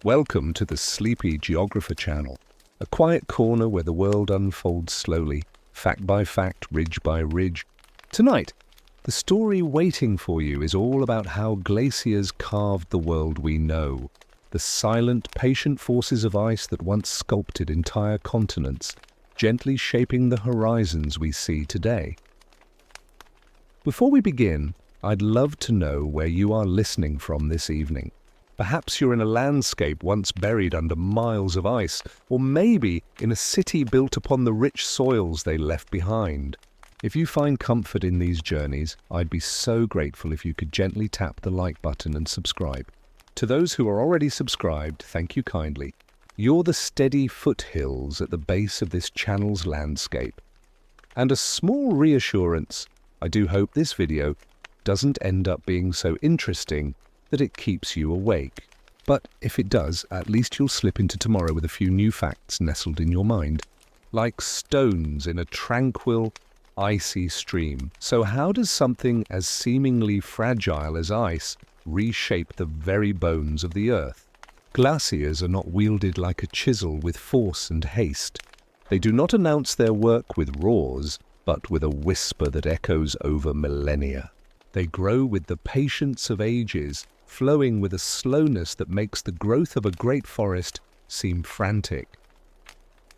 Welcome to the sleepy Geographer channel, a quiet corner where the world unfolds slowly, fact by fact, ridge by ridge. Tonight, the story waiting for you is all about how glaciers carved the world we know, the silent, patient forces of ice that once sculpted entire continents, gently shaping the horizons we see today. Before we begin, I'd love to know where you are listening from this evening. Perhaps you're in a landscape once buried under miles of ice, or maybe in a city built upon the rich soils they left behind. If you find comfort in these journeys, I'd be so grateful if you could gently tap the like button and subscribe. To those who are already subscribed, thank you kindly. You're the steady foothills at the base of this channel's landscape. And a small reassurance, I do hope this video doesn't end up being so interesting that it keeps you awake. But if it does, at least you'll slip into tomorrow with a few new facts nestled in your mind. Like stones in a tranquil, icy stream. So how does something as seemingly fragile as ice reshape the very bones of the earth? Glaciers are not wielded like a chisel with force and haste. They do not announce their work with roars, but with a whisper that echoes over millennia. They grow with the patience of ages, flowing with a slowness that makes the growth of a great forest seem frantic.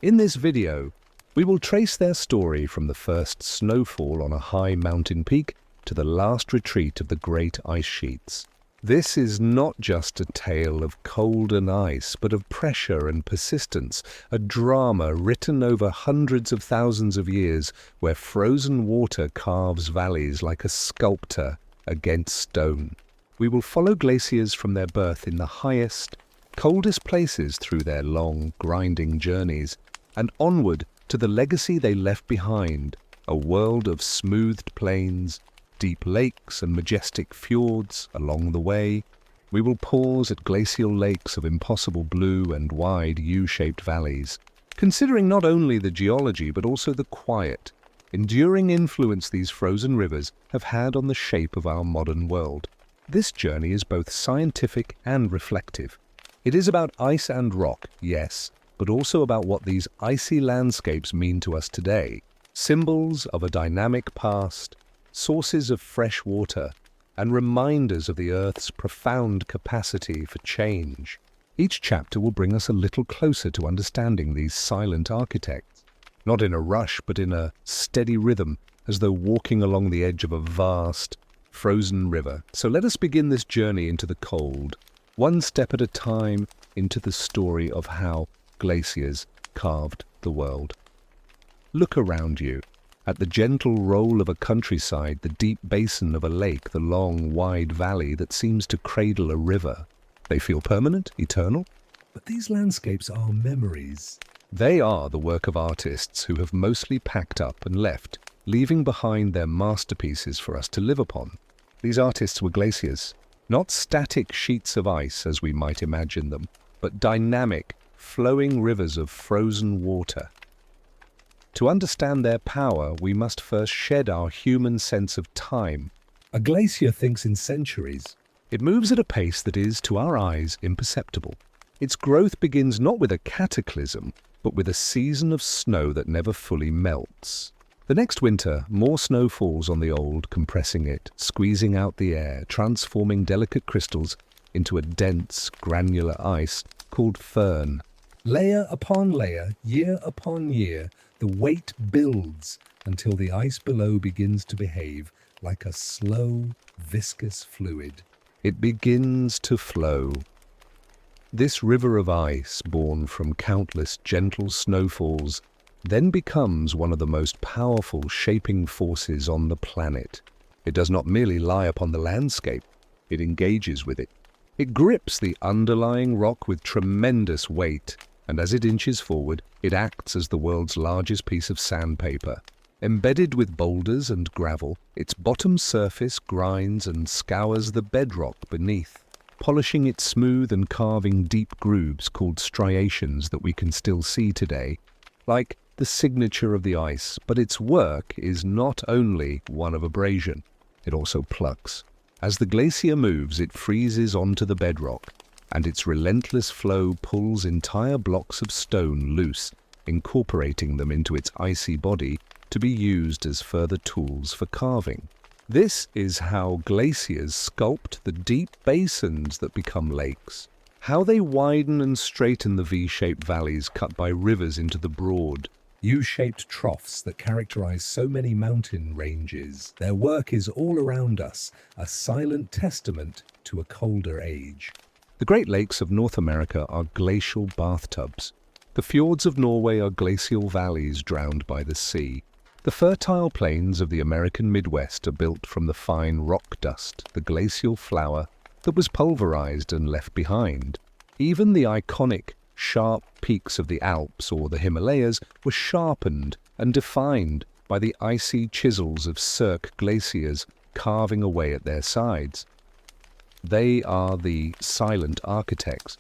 In this video, we will trace their story from the first snowfall on a high mountain peak to the last retreat of the great ice sheets. This is not just a tale of cold and ice, but of pressure and persistence, a drama written over hundreds of thousands of years where frozen water carves valleys like a sculptor against stone. We will follow glaciers from their birth in the highest, coldest places through their long, grinding journeys, and onward to the legacy they left behind, a world of smoothed plains, deep lakes and majestic fjords along the way. We will pause at glacial lakes of impossible blue and wide U-shaped valleys, considering not only the geology but also the quiet, enduring influence these frozen rivers have had on the shape of our modern world. This journey is both scientific and reflective. It is about ice and rock, yes, but also about what these icy landscapes mean to us today, symbols of a dynamic past, sources of fresh water, and reminders of the Earth's profound capacity for change. Each chapter will bring us a little closer to understanding these silent architects, not in a rush but in a steady rhythm, as though walking along the edge of a vast, frozen river. So let us begin this journey into the cold, one step at a time into the story of how glaciers carved the world. Look around you, at the gentle roll of a countryside, the deep basin of a lake, the long, wide valley that seems to cradle a river. They feel permanent, eternal, but these landscapes are memories. They are the work of artists who have mostly packed up and left, leaving behind their masterpieces for us to live upon. These artists were glaciers, not static sheets of ice as we might imagine them, but dynamic, flowing rivers of frozen water. To understand their power, we must first shed our human sense of time. A glacier thinks in centuries. It moves at a pace that is, to our eyes, imperceptible. Its growth begins not with a cataclysm, but with a season of snow that never fully melts. The next winter, more snow falls on the old, compressing it, squeezing out the air, transforming delicate crystals into a dense, granular ice called firn. Layer upon layer, year upon year, the weight builds until the ice below begins to behave like a slow, viscous fluid. It begins to flow. This river of ice, born from countless gentle snowfalls, then becomes one of the most powerful shaping forces on the planet. It does not merely lie upon the landscape, it engages with it. It grips the underlying rock with tremendous weight, and as it inches forward, it acts as the world's largest piece of sandpaper. Embedded with boulders and gravel, its bottom surface grinds and scours the bedrock beneath, polishing it smooth and carving deep grooves called striations that we can still see today, like the signature of the ice. But its work is not only one of abrasion, it also plucks. As the glacier moves, it freezes onto the bedrock, and its relentless flow pulls entire blocks of stone loose, incorporating them into its icy body to be used as further tools for carving. This is how glaciers sculpt the deep basins that become lakes, how they widen and straighten the V-shaped valleys cut by rivers into the broad, U-shaped troughs that characterize so many mountain ranges. Their work is all around us, a silent testament to a colder age. The Great Lakes of North America are glacial bathtubs. The fjords of Norway are glacial valleys drowned by the sea. The fertile plains of the American Midwest are built from the fine rock dust, the glacial flour that was pulverized and left behind. Even the iconic, sharp peaks of the Alps or the Himalayas were sharpened and defined by the icy chisels of cirque glaciers carving away at their sides. They are the silent architects.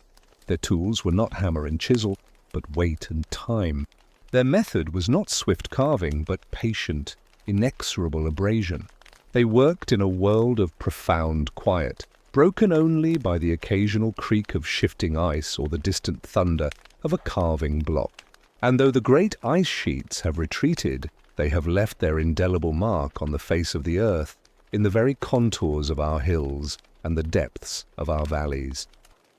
Their tools were not hammer and chisel, but weight and time. Their method was not swift carving, but patient, inexorable abrasion. They worked in a world of profound quiet, broken only by the occasional creak of shifting ice or the distant thunder of a carving block. And though the great ice sheets have retreated, they have left their indelible mark on the face of the earth, in the very contours of our hills and the depths of our valleys.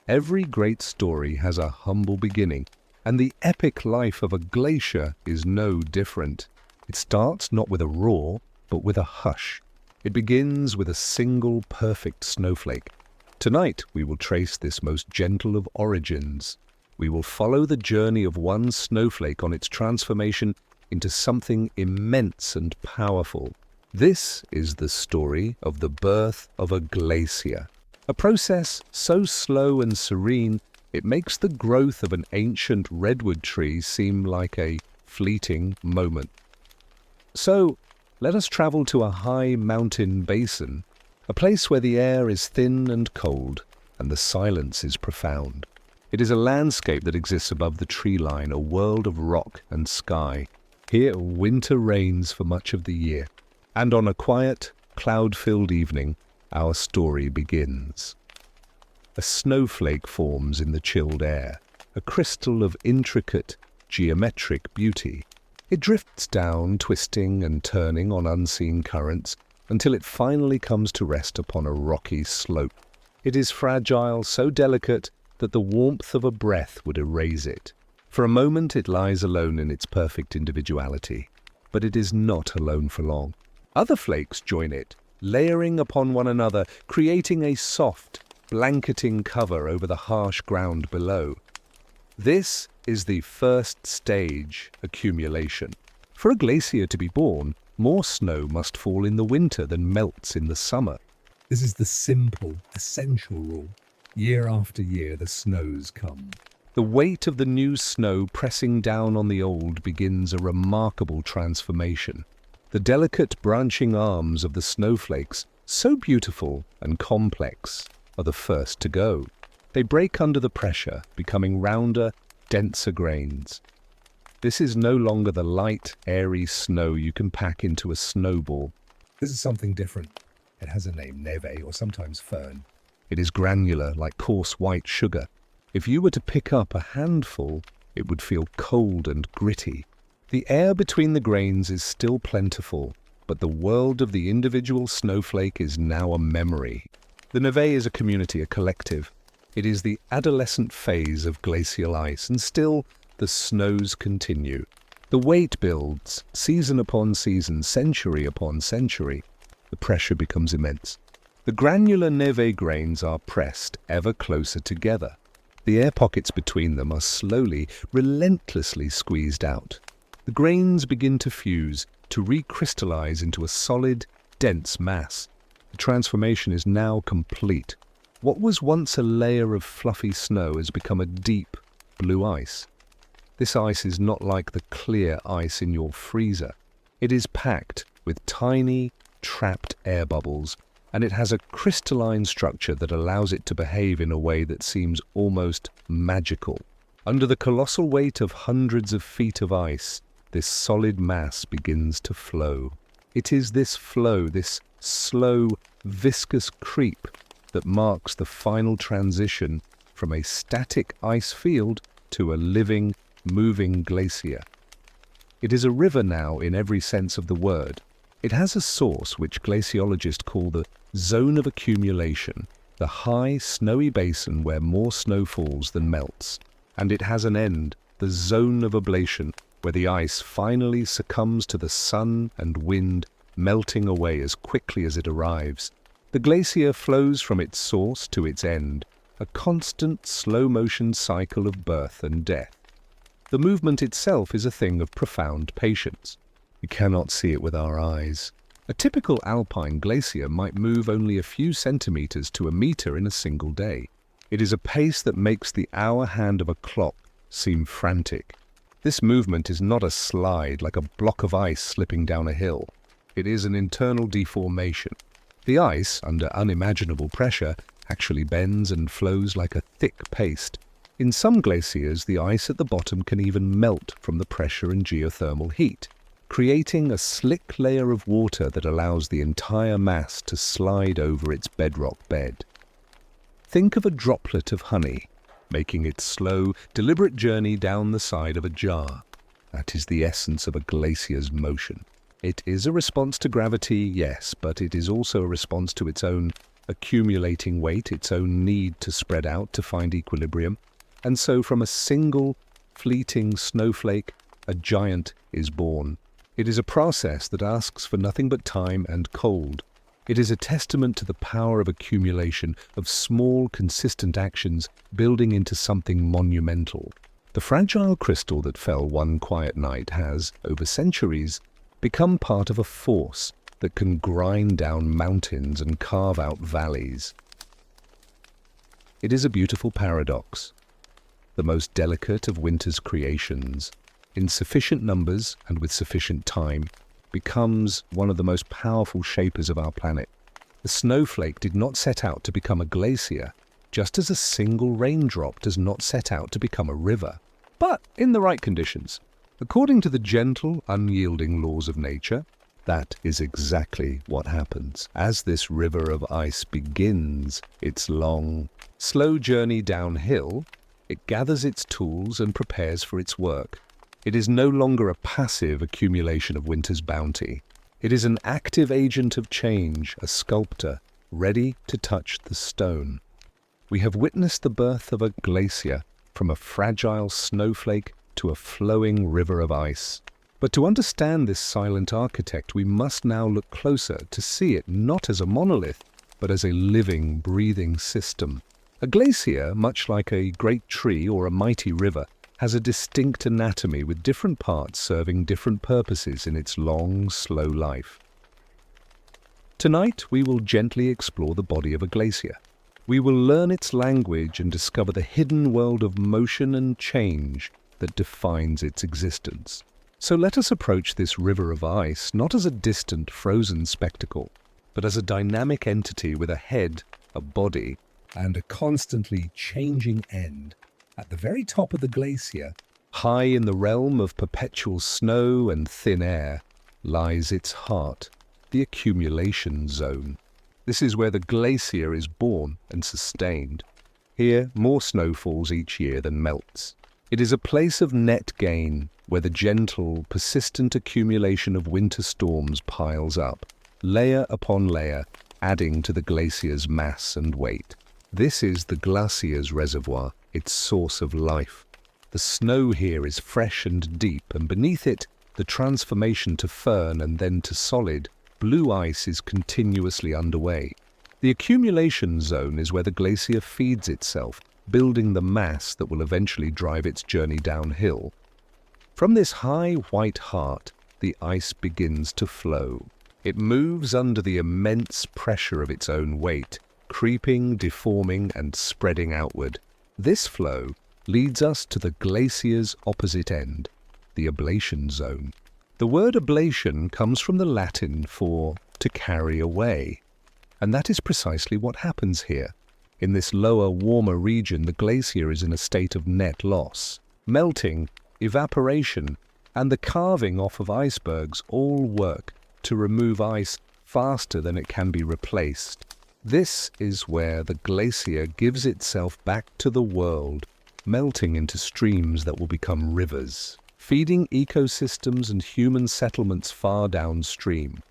Every great story has a humble beginning, and the epic life of a glacier is no different. It starts not with a roar, but with a hush. It begins with a single perfect snowflake. Tonight we will trace this most gentle of origins. We will follow the journey of one snowflake on its transformation into something immense and powerful. This is the story of the birth of a glacier, a process so slow and serene it makes the growth of an ancient redwood tree seem like a fleeting moment. So, let us travel to a high mountain basin, a place where the air is thin and cold, and the silence is profound. It is a landscape that exists above the tree line, a world of rock and sky. Here winter reigns for much of the year, and on a quiet, cloud-filled evening, our story begins. A snowflake forms in the chilled air, a crystal of intricate, geometric beauty. It drifts down, twisting and turning on unseen currents, until it finally comes to rest upon a rocky slope. It is fragile, so delicate that the warmth of a breath would erase it. For a moment it lies alone in its perfect individuality, but it is not alone for long. Other flakes join it, layering upon one another, creating a soft, blanketing cover over the harsh ground below. This is the first stage, accumulation. For a glacier to be born, more snow must fall in the winter than melts in the summer. This is the simple, essential rule. Year after year, the snows come. The weight of the new snow pressing down on the old begins a remarkable transformation. The delicate branching arms of the snowflakes, so beautiful and complex, are the first to go. They break under the pressure, becoming rounder, denser grains. This is no longer the light, airy snow you can pack into a snowball. This is something different. It has a name, neve, or sometimes fern. It is granular, like coarse white sugar. If you were to pick up a handful, it would feel cold and gritty. The air between the grains is still plentiful, but the world of the individual snowflake is now a memory. The névé is a community, a collective. It is the adolescent phase of glacial ice, and still the snows continue. The weight builds, season upon season, century upon century. The pressure becomes immense. The granular névé grains are pressed ever closer together. The air pockets between them are slowly, relentlessly squeezed out. The grains begin to fuse, to recrystallize into a solid, dense mass. The transformation is now complete. What was once a layer of fluffy snow has become a deep, blue ice. This ice is not like the clear ice in your freezer. It is packed with tiny, trapped air bubbles, and it has a crystalline structure that allows it to behave in a way that seems almost magical. Under the colossal weight of hundreds of feet of ice, this solid mass begins to flow. It is this flow, this slow, viscous creep, that marks the final transition from a static ice field to a living, moving glacier. It is a river now in every sense of the word. It has a source which glaciologists call the zone of accumulation, the high, snowy basin where more snow falls than melts. And it has an end, the zone of ablation, where the ice finally succumbs to the sun and wind, melting away as quickly as it arrives. The glacier flows from its source to its end, a constant slow-motion cycle of birth and death. The movement itself is a thing of profound patience. We cannot see it with our eyes. A typical alpine glacier might move only a few centimeters to a meter in a single day. It is a pace that makes the hour hand of a clock seem frantic. This movement is not a slide like a block of ice slipping down a hill. It is an internal deformation. The ice, under unimaginable pressure, actually bends and flows like a thick paste. In some glaciers, the ice at the bottom can even melt from the pressure and geothermal heat, creating a slick layer of water that allows the entire mass to slide over its bedrock bed. Think of a droplet of honey, making its slow, deliberate journey down the side of a jar. That is the essence of a glacier's motion. It is a response to gravity, yes, but it is also a response to its own accumulating weight, its own need to spread out to find equilibrium. And so from a single, fleeting snowflake, a giant is born. It is a process that asks for nothing but time and cold. It is a testament to the power of accumulation, of small, consistent actions building into something monumental. The fragile crystal that fell one quiet night has, over centuries, become part of a force that can grind down mountains and carve out valleys. It is a beautiful paradox. The most delicate of winter's creations, in sufficient numbers and with sufficient time, becomes one of the most powerful shapers of our planet. The snowflake did not set out to become a glacier, just as a single raindrop does not set out to become a river, but in the right conditions. According to the gentle, unyielding laws of nature, that is exactly what happens. As this river of ice begins its long, slow journey downhill, it gathers its tools and prepares for its work. It is no longer a passive accumulation of winter's bounty. It is an active agent of change, a sculptor, ready to touch the stone. We have witnessed the birth of a glacier, from a fragile snowflake to a flowing river of ice. But to understand this silent architect, we must now look closer to see it not as a monolith, but as a living, breathing system. A glacier, much like a great tree or a mighty river, has a distinct anatomy with different parts serving different purposes in its long, slow life. Tonight, we will gently explore the body of a glacier. We will learn its language and discover the hidden world of motion and change that defines its existence. So let us approach this river of ice not as a distant, frozen spectacle, but as a dynamic entity with a head, a body, and a constantly changing end. At the very top of the glacier, high in the realm of perpetual snow and thin air, lies its heart, the accumulation zone. This is where the glacier is born and sustained. Here, more snow falls each year than melts. It is a place of net gain, where the gentle, persistent accumulation of winter storms piles up, layer upon layer, adding to the glacier's mass and weight. This is the glacier's reservoir, its source of life. The snow here is fresh and deep, and beneath it, the transformation to firn and then to solid, blue ice is continuously underway. The accumulation zone is where the glacier feeds itself, building the mass that will eventually drive its journey downhill. From this high white heart, the ice begins to flow. It moves under the immense pressure of its own weight, creeping, deforming, and spreading outward. This flow leads us to the glacier's opposite end, the ablation zone. The word ablation comes from the Latin for to carry away, and that is precisely what happens here. In this lower, warmer region, the glacier is in a state of net loss. Melting, evaporation, and the carving off of icebergs all work to remove ice faster than it can be replaced. This is where the glacier gives itself back to the world, melting into streams that will become rivers, feeding ecosystems and human settlements far downstream.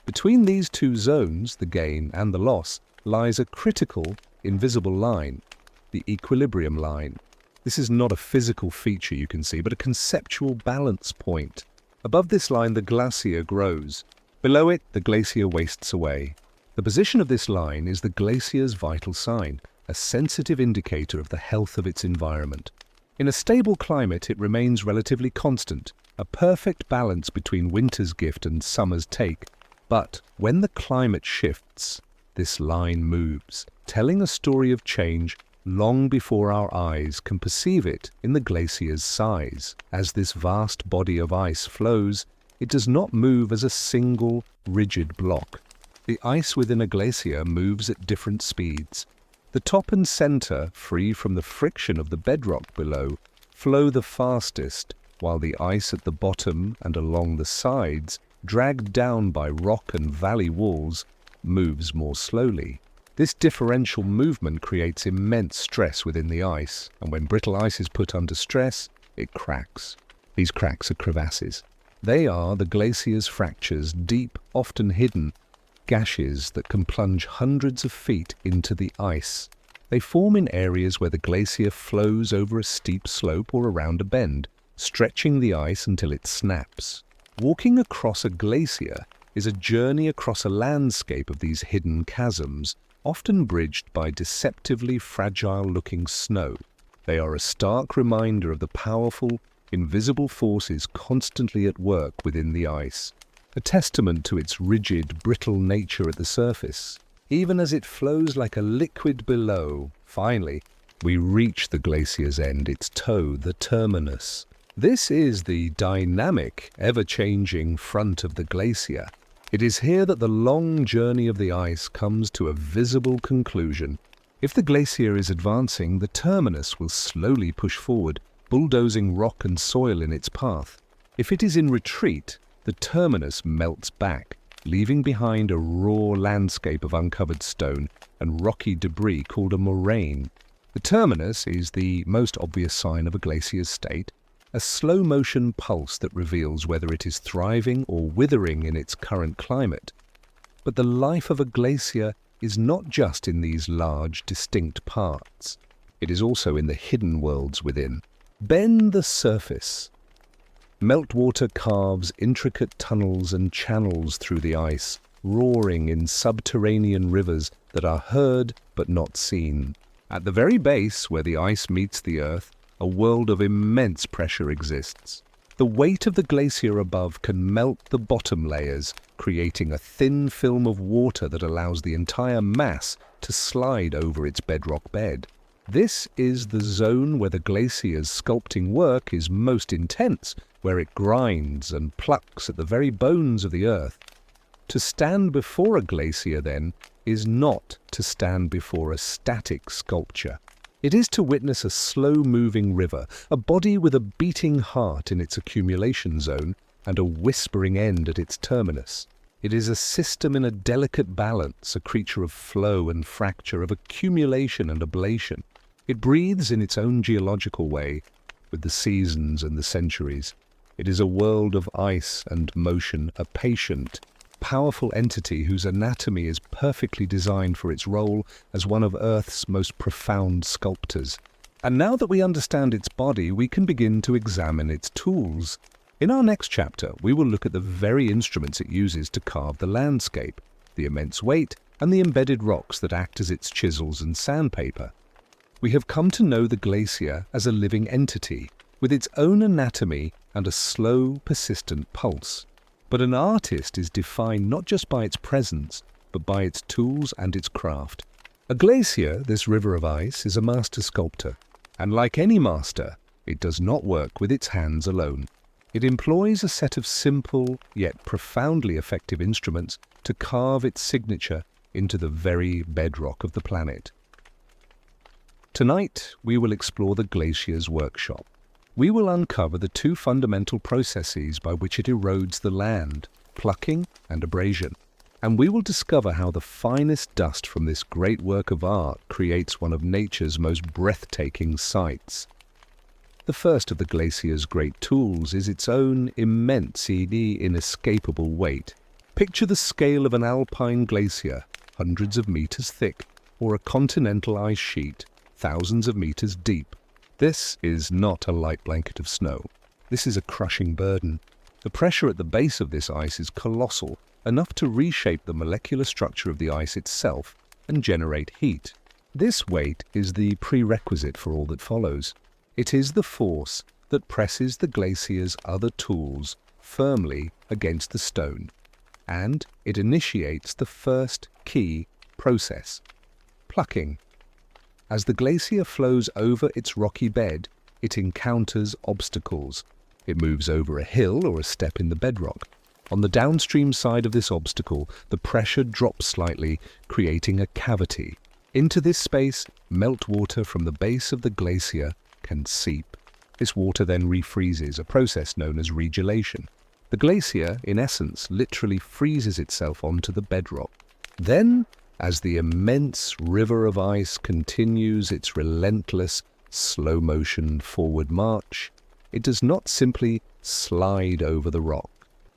Between these two zones, the gain and the loss, lies a critical, invisible line, the equilibrium line. This is not a physical feature you can see, but a conceptual balance point. Above this line, the glacier grows. Below it, the glacier wastes away. The position of this line is the glacier's vital sign, a sensitive indicator of the health of its environment. In a stable climate, it remains relatively constant, a perfect balance between winter's gift and summer's take. But when the climate shifts, this line moves, telling a story of change long before our eyes can perceive it in the glacier's size. As this vast body of ice flows, it does not move as a single, rigid block. The ice within a glacier moves at different speeds. The top and center, free from the friction of the bedrock below, flow the fastest, while the ice at the bottom and along the sides, dragged down by rock and valley walls, moves more slowly. This differential movement creates immense stress within the ice, and when brittle ice is put under stress, it cracks. These cracks are crevasses. They are the glacier's fractures, deep, often hidden, gashes that can plunge hundreds of feet into the ice. They form in areas where the glacier flows over a steep slope or around a bend, stretching the ice until it snaps. Walking across a glacier is a journey across a landscape of these hidden chasms, often bridged by deceptively fragile-looking snow. They are a stark reminder of the powerful, invisible forces constantly at work within the ice, a testament to its rigid, brittle nature at the surface. Even as it flows like a liquid below, finally, we reach the glacier's end, its toe, the terminus. This is the dynamic, ever-changing front of the glacier. It is here that the long journey of the ice comes to a visible conclusion. If the glacier is advancing, the terminus will slowly push forward, bulldozing rock and soil in its path. If it is in retreat, the terminus melts back, leaving behind a raw landscape of uncovered stone and rocky debris called a moraine. The terminus is the most obvious sign of a glacier's state, a slow-motion pulse that reveals whether it is thriving or withering in its current climate. But the life of a glacier is not just in these large, distinct parts. It is also in the hidden worlds within. Bend the surface. Meltwater carves intricate tunnels and channels through the ice, roaring in subterranean rivers that are heard but not seen. At the very base, where the ice meets the earth, a world of immense pressure exists. The weight of the glacier above can melt the bottom layers, creating a thin film of water that allows the entire mass to slide over its bedrock bed. This is the zone where the glacier's sculpting work is most intense, where it grinds and plucks at the very bones of the earth. To stand before a glacier, then, is not to stand before a static sculpture. It is to witness a slow-moving river, a body with a beating heart in its accumulation zone and a whispering end at its terminus. It is a system in a delicate balance, a creature of flow and fracture, of accumulation and ablation. It breathes in its own geological way, with the seasons and the centuries. It is a world of ice and motion, a patient, powerful entity whose anatomy is perfectly designed for its role as one of Earth's most profound sculptors. And now that we understand its body, we can begin to examine its tools. In our next chapter, we will look at the very instruments it uses to carve the landscape, the immense weight, and the embedded rocks that act as its chisels and sandpaper. We have come to know the glacier as a living entity, with its own anatomy and a slow, persistent pulse. But an artist is defined not just by its presence, but by its tools and its craft. A glacier, this river of ice, is a master sculptor, and like any master, it does not work with its hands alone. It employs a set of simple, yet profoundly effective instruments to carve its signature into the very bedrock of the planet. Tonight, we will explore the glacier's workshop. We will uncover the two fundamental processes by which it erodes the land, plucking and abrasion. and we will discover how the finest dust from this great work of art creates one of nature's most breathtaking sights. The first of the glacier's great tools is its own immense, inescapable weight. Picture the scale of an alpine glacier, hundreds of meters thick, or a continental ice sheet, thousands of meters deep. This is not a light blanket of snow. This is a crushing burden. The pressure at the base of this ice is colossal, enough to reshape the molecular structure of the ice itself and generate heat. This weight is the prerequisite for all that follows. It is the force that presses the glacier's other tools firmly against the stone, and it initiates the first key process: plucking. As the glacier flows over its rocky bed, it encounters obstacles. It moves over a hill or a step in the bedrock. On the downstream side of this obstacle, the pressure drops slightly, creating a cavity. Into this space, meltwater from the base of the glacier can seep. This water then refreezes, a process known as regelation. The glacier, in essence, literally freezes itself onto the bedrock. Then, as the immense river of ice continues its relentless, slow-motion forward march, it does not simply slide over the rock.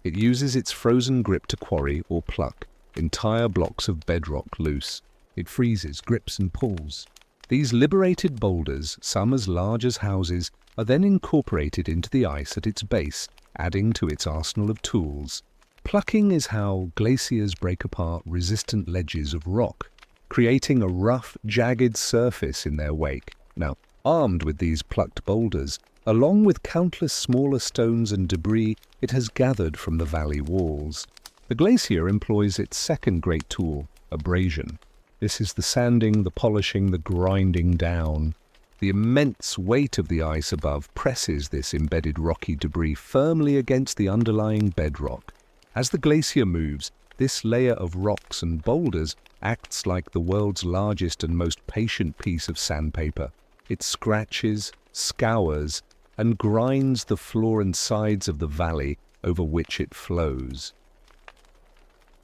It uses its frozen grip to quarry or pluck entire blocks of bedrock loose. It freezes, grips, and pulls. These liberated boulders, some as large as houses, are then incorporated into the ice at its base, adding to its arsenal of tools. Plucking is how glaciers break apart resistant ledges of rock, creating a rough, jagged surface in their wake. Now, armed with these plucked boulders, along with countless smaller stones and debris it has gathered from the valley walls, the glacier employs its second great tool, abrasion. This is the sanding, the polishing, the grinding down. The immense weight of the ice above presses this embedded rocky debris firmly against the underlying bedrock. As the glacier moves, this layer of rocks and boulders acts like the world's largest and most patient piece of sandpaper. It scratches, scours, and grinds the floor and sides of the valley over which it flows.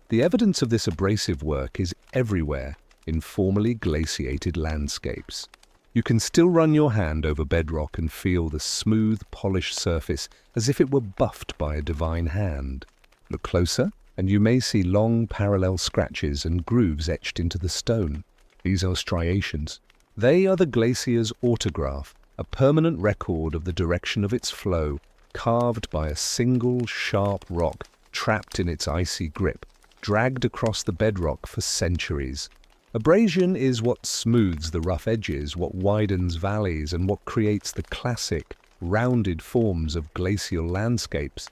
The evidence of this abrasive work is everywhere in formerly glaciated landscapes. You can still run your hand over bedrock and feel the smooth, polished surface as if it were buffed by a divine hand. Look closer, and you may see long parallel scratches and grooves etched into the stone. These are striations. They are the glacier's autograph, a permanent record of the direction of its flow, carved by a single sharp rock trapped in its icy grip, dragged across the bedrock for centuries. Abrasion is what smooths the rough edges, what widens valleys, and what creates the classic, rounded forms of glacial landscapes.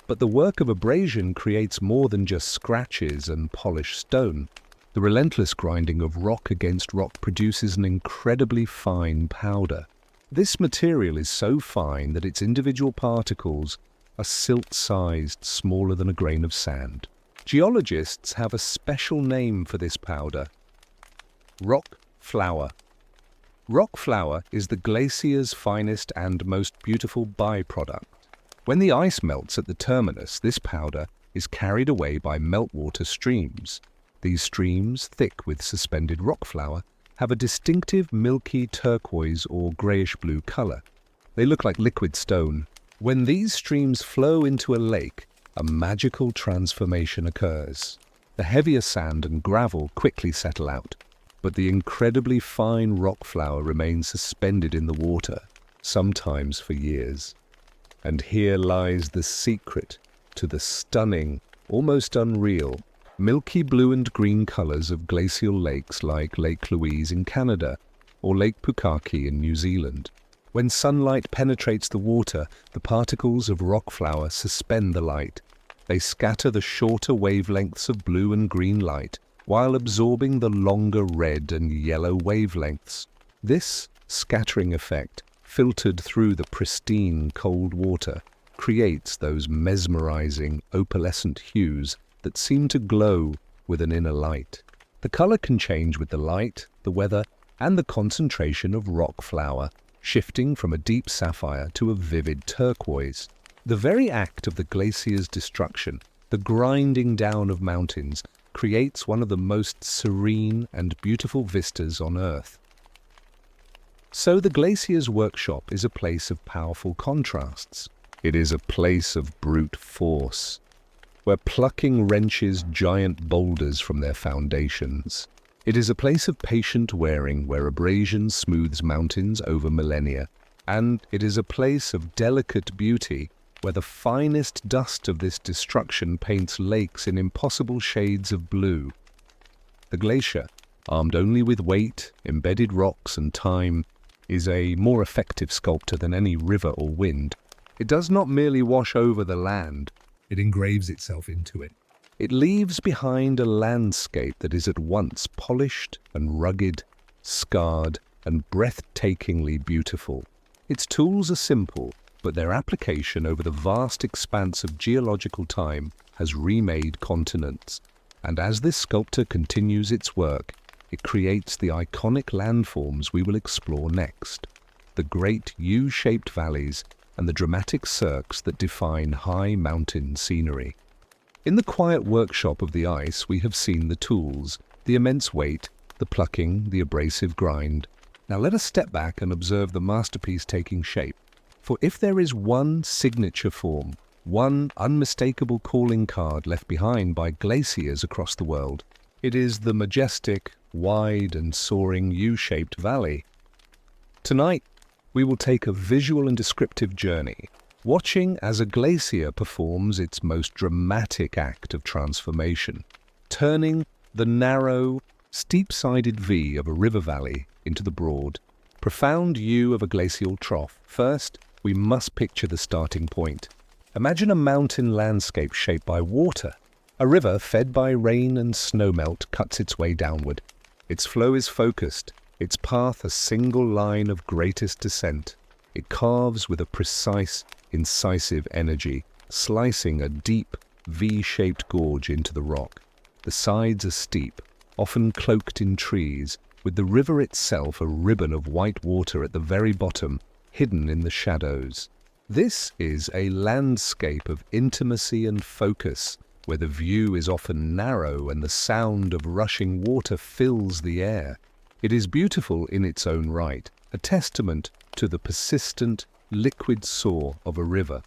But the work of abrasion creates more than just scratches and polished stone. The relentless grinding of rock against rock produces an incredibly fine powder. This material is so fine that its individual particles are silt-sized, smaller than a grain of sand. Geologists have a special name for this powder: rock flour. Rock flour is the glacier's finest and most beautiful byproduct. When the ice melts at the terminus, this powder is carried away by meltwater streams. These streams, thick with suspended rock flour, have a distinctive milky turquoise or grayish-blue color. They look like liquid stone. When these streams flow into a lake, a magical transformation occurs. The heavier sand and gravel quickly settle out, but the incredibly fine rock flour remains suspended in the water, sometimes for years. And here lies the secret to the stunning, almost unreal, milky blue and green colors of glacial lakes like Lake Louise in Canada or Lake Pukaki in New Zealand. When sunlight penetrates the water, the particles of rock flour suspend the light. They scatter the shorter wavelengths of blue and green light while absorbing the longer red and yellow wavelengths. This scattering effect, filtered through the pristine cold water, creates those mesmerizing opalescent hues that seem to glow with an inner light. The color can change with the light, the weather, and the concentration of rock flour, shifting from a deep sapphire to a vivid turquoise. The very act of the glacier's destruction The grinding down of mountains creates one of the most serene and beautiful vistas on Earth. So the Glaciers workshop is a place of powerful contrasts. It is a place of brute force, where plucking wrenches giant boulders from their foundations. It is a place of patient wearing, where abrasion smooths mountains over millennia. And it is a place of delicate beauty, where the finest dust of this destruction paints lakes in impossible shades of blue. The glacier, armed only with weight, embedded rocks and time, is a more effective sculptor than any river or wind. It does not merely wash over the land, it engraves itself into it. It leaves behind a landscape that is at once polished and rugged, scarred and breathtakingly beautiful. Its tools are simple, but their application over the vast expanse of geological time has remade continents. And as this sculptor continues its work, it creates the iconic landforms we will explore next, the great U-shaped valleys and the dramatic cirques that define high mountain scenery. In the quiet workshop of the ice, we have seen the tools, the immense weight, the plucking, the abrasive grind. Now let us step back and observe the masterpiece taking shape. For if there is one signature form, one unmistakable calling card left behind by glaciers across the world, it is the majestic, wide and soaring U-shaped valley. Tonight, we will take a visual and descriptive journey, watching as a glacier performs its most dramatic act of transformation, turning the narrow, steep-sided V of a river valley into the broad, profound U of a glacial trough. First, we must picture the starting point. Imagine a mountain landscape shaped by water. A river fed by rain and snowmelt cuts its way downward. Its flow is focused, its path a single line of greatest descent. It carves with a precise, incisive energy, slicing a deep, V-shaped gorge into the rock. The sides are steep, often cloaked in trees, with the river itself a ribbon of white water at the very bottom, hidden in the shadows. This is a landscape of intimacy and focus, where the view is often narrow and the sound of rushing water fills the air. It is beautiful in its own right, a testament to the persistent, liquid soar of a river.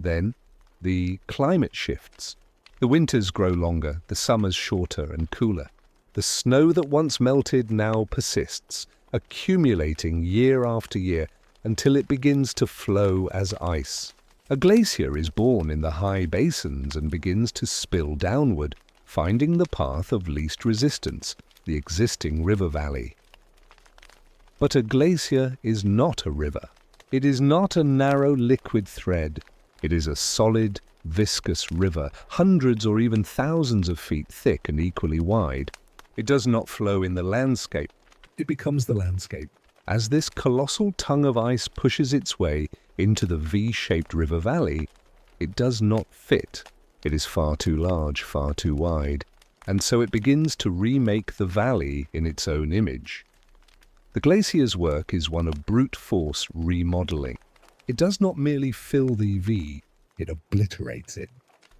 Then, the climate shifts. The winters grow longer, the summers shorter and cooler. The snow that once melted now persists, accumulating year after year until it begins to flow as ice. A glacier is born in the high basins and begins to spill downward, finding the path of least resistance, the existing river valley. But a glacier is not a river. It is not a narrow liquid thread. It is a solid, viscous river, hundreds or even thousands of feet thick and equally wide. It does not flow in the landscape. It becomes the landscape. As this colossal tongue of ice pushes its way into the V-shaped river valley, it does not fit. It is far too large, far too wide, and so it begins to remake the valley in its own image. The glacier's work is one of brute force remodeling. It does not merely fill the V, it obliterates it.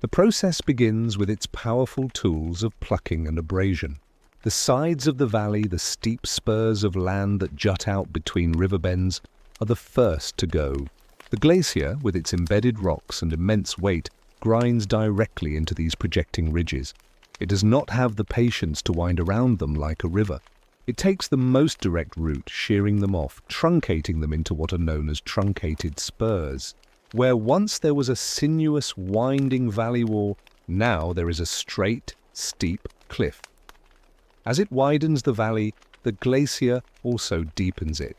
The process begins with its powerful tools of plucking and abrasion. The sides of the valley, the steep spurs of land that jut out between river bends, are the first to go. The glacier, with its embedded rocks and immense weight, grinds directly into these projecting ridges. It does not have the patience to wind around them like a river. It takes the most direct route, shearing them off, truncating them into what are known as truncated spurs. Where once there was a sinuous, winding valley wall, now there is a straight, steep cliff. As it widens the valley, the glacier also deepens it.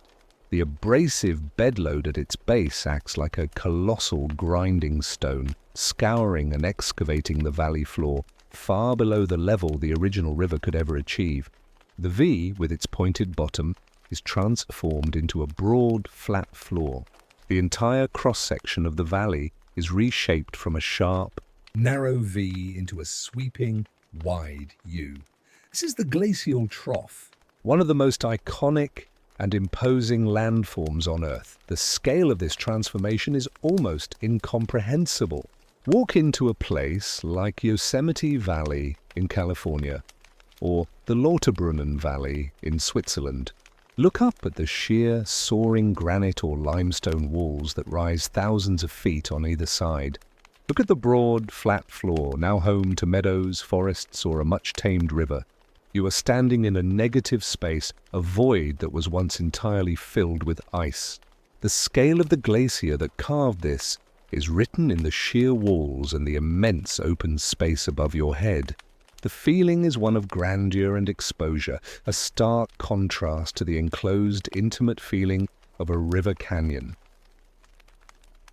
The abrasive bedload at its base acts like a colossal grinding stone, scouring and excavating the valley floor far below the level the original river could ever achieve. The V, with its pointed bottom, is transformed into a broad, flat floor. The entire cross-section of the valley is reshaped from a sharp, narrow V into a sweeping, wide U. This is the glacial trough, one of the most iconic and imposing landforms on Earth. The scale of this transformation is almost incomprehensible. Walk into a place like Yosemite Valley in California or the Lauterbrunnen Valley in Switzerland. Look up at the sheer, soaring granite or limestone walls that rise thousands of feet on either side. Look at the broad, flat floor, now home to meadows, forests, or a much-tamed river. You are standing in a negative space, a void that was once entirely filled with ice. The scale of the glacier that carved this is written in the sheer walls and the immense open space above your head. The feeling is one of grandeur and exposure, a stark contrast to the enclosed, intimate feeling of a river canyon.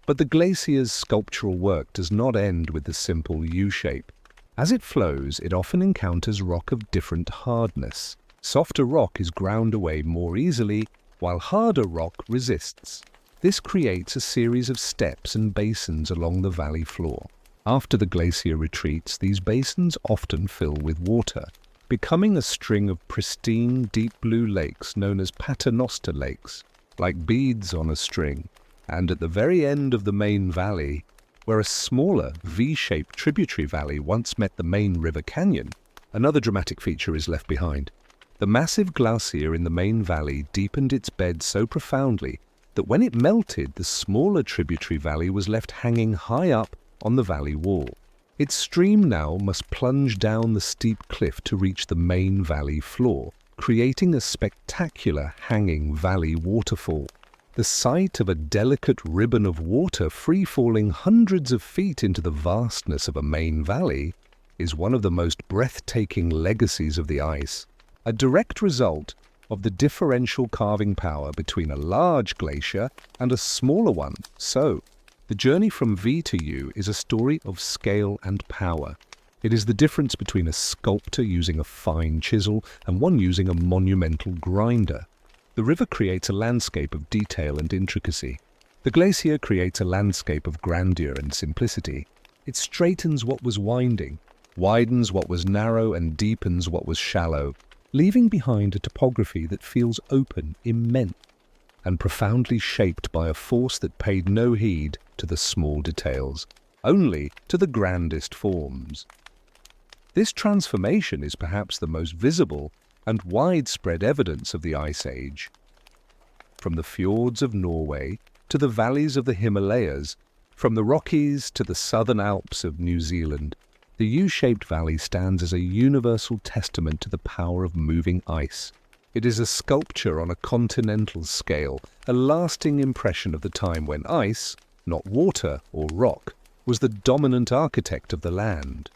But the glacier's sculptural work does not end with the simple U-shape. As it flows, it often encounters rock of different hardness. Softer rock is ground away more easily, while harder rock resists. This creates a series of steps and basins along the valley floor. After the glacier retreats, these basins often fill with water, becoming a string of pristine, deep blue lakes known as paternoster lakes, like beads on a string. And at the very end of the main valley, where a smaller V-shaped tributary valley once met the main river canyon, another dramatic feature is left behind. The massive glacier in the main valley deepened its bed so profoundly that when it melted, the smaller tributary valley was left hanging high up on the valley wall. Its stream now must plunge down the steep cliff to reach the main valley floor, creating a spectacular hanging valley waterfall. The sight of a delicate ribbon of water free-falling hundreds of feet into the vastness of a main valley is one of the most breathtaking legacies of the ice, a direct result of the differential carving power between a large glacier and a smaller one. So, the journey from V to U is a story of scale and power. It is the difference between a sculptor using a fine chisel and one using a monumental grinder. The river creates a landscape of detail and intricacy. The glacier creates a landscape of grandeur and simplicity. It straightens what was winding, widens what was narrow, and deepens what was shallow, leaving behind a topography that feels open, immense, and profoundly shaped by a force that paid no heed to the small details, only to the grandest forms. This transformation is perhaps the most visible and widespread evidence of the Ice Age. From the fjords of Norway to the valleys of the Himalayas, from the Rockies to the southern Alps of New Zealand, the U-shaped valley stands as a universal testament to the power of moving ice. It is a sculpture on a continental scale, a lasting impression of the time when ice, not water or rock, was the dominant architect of the land.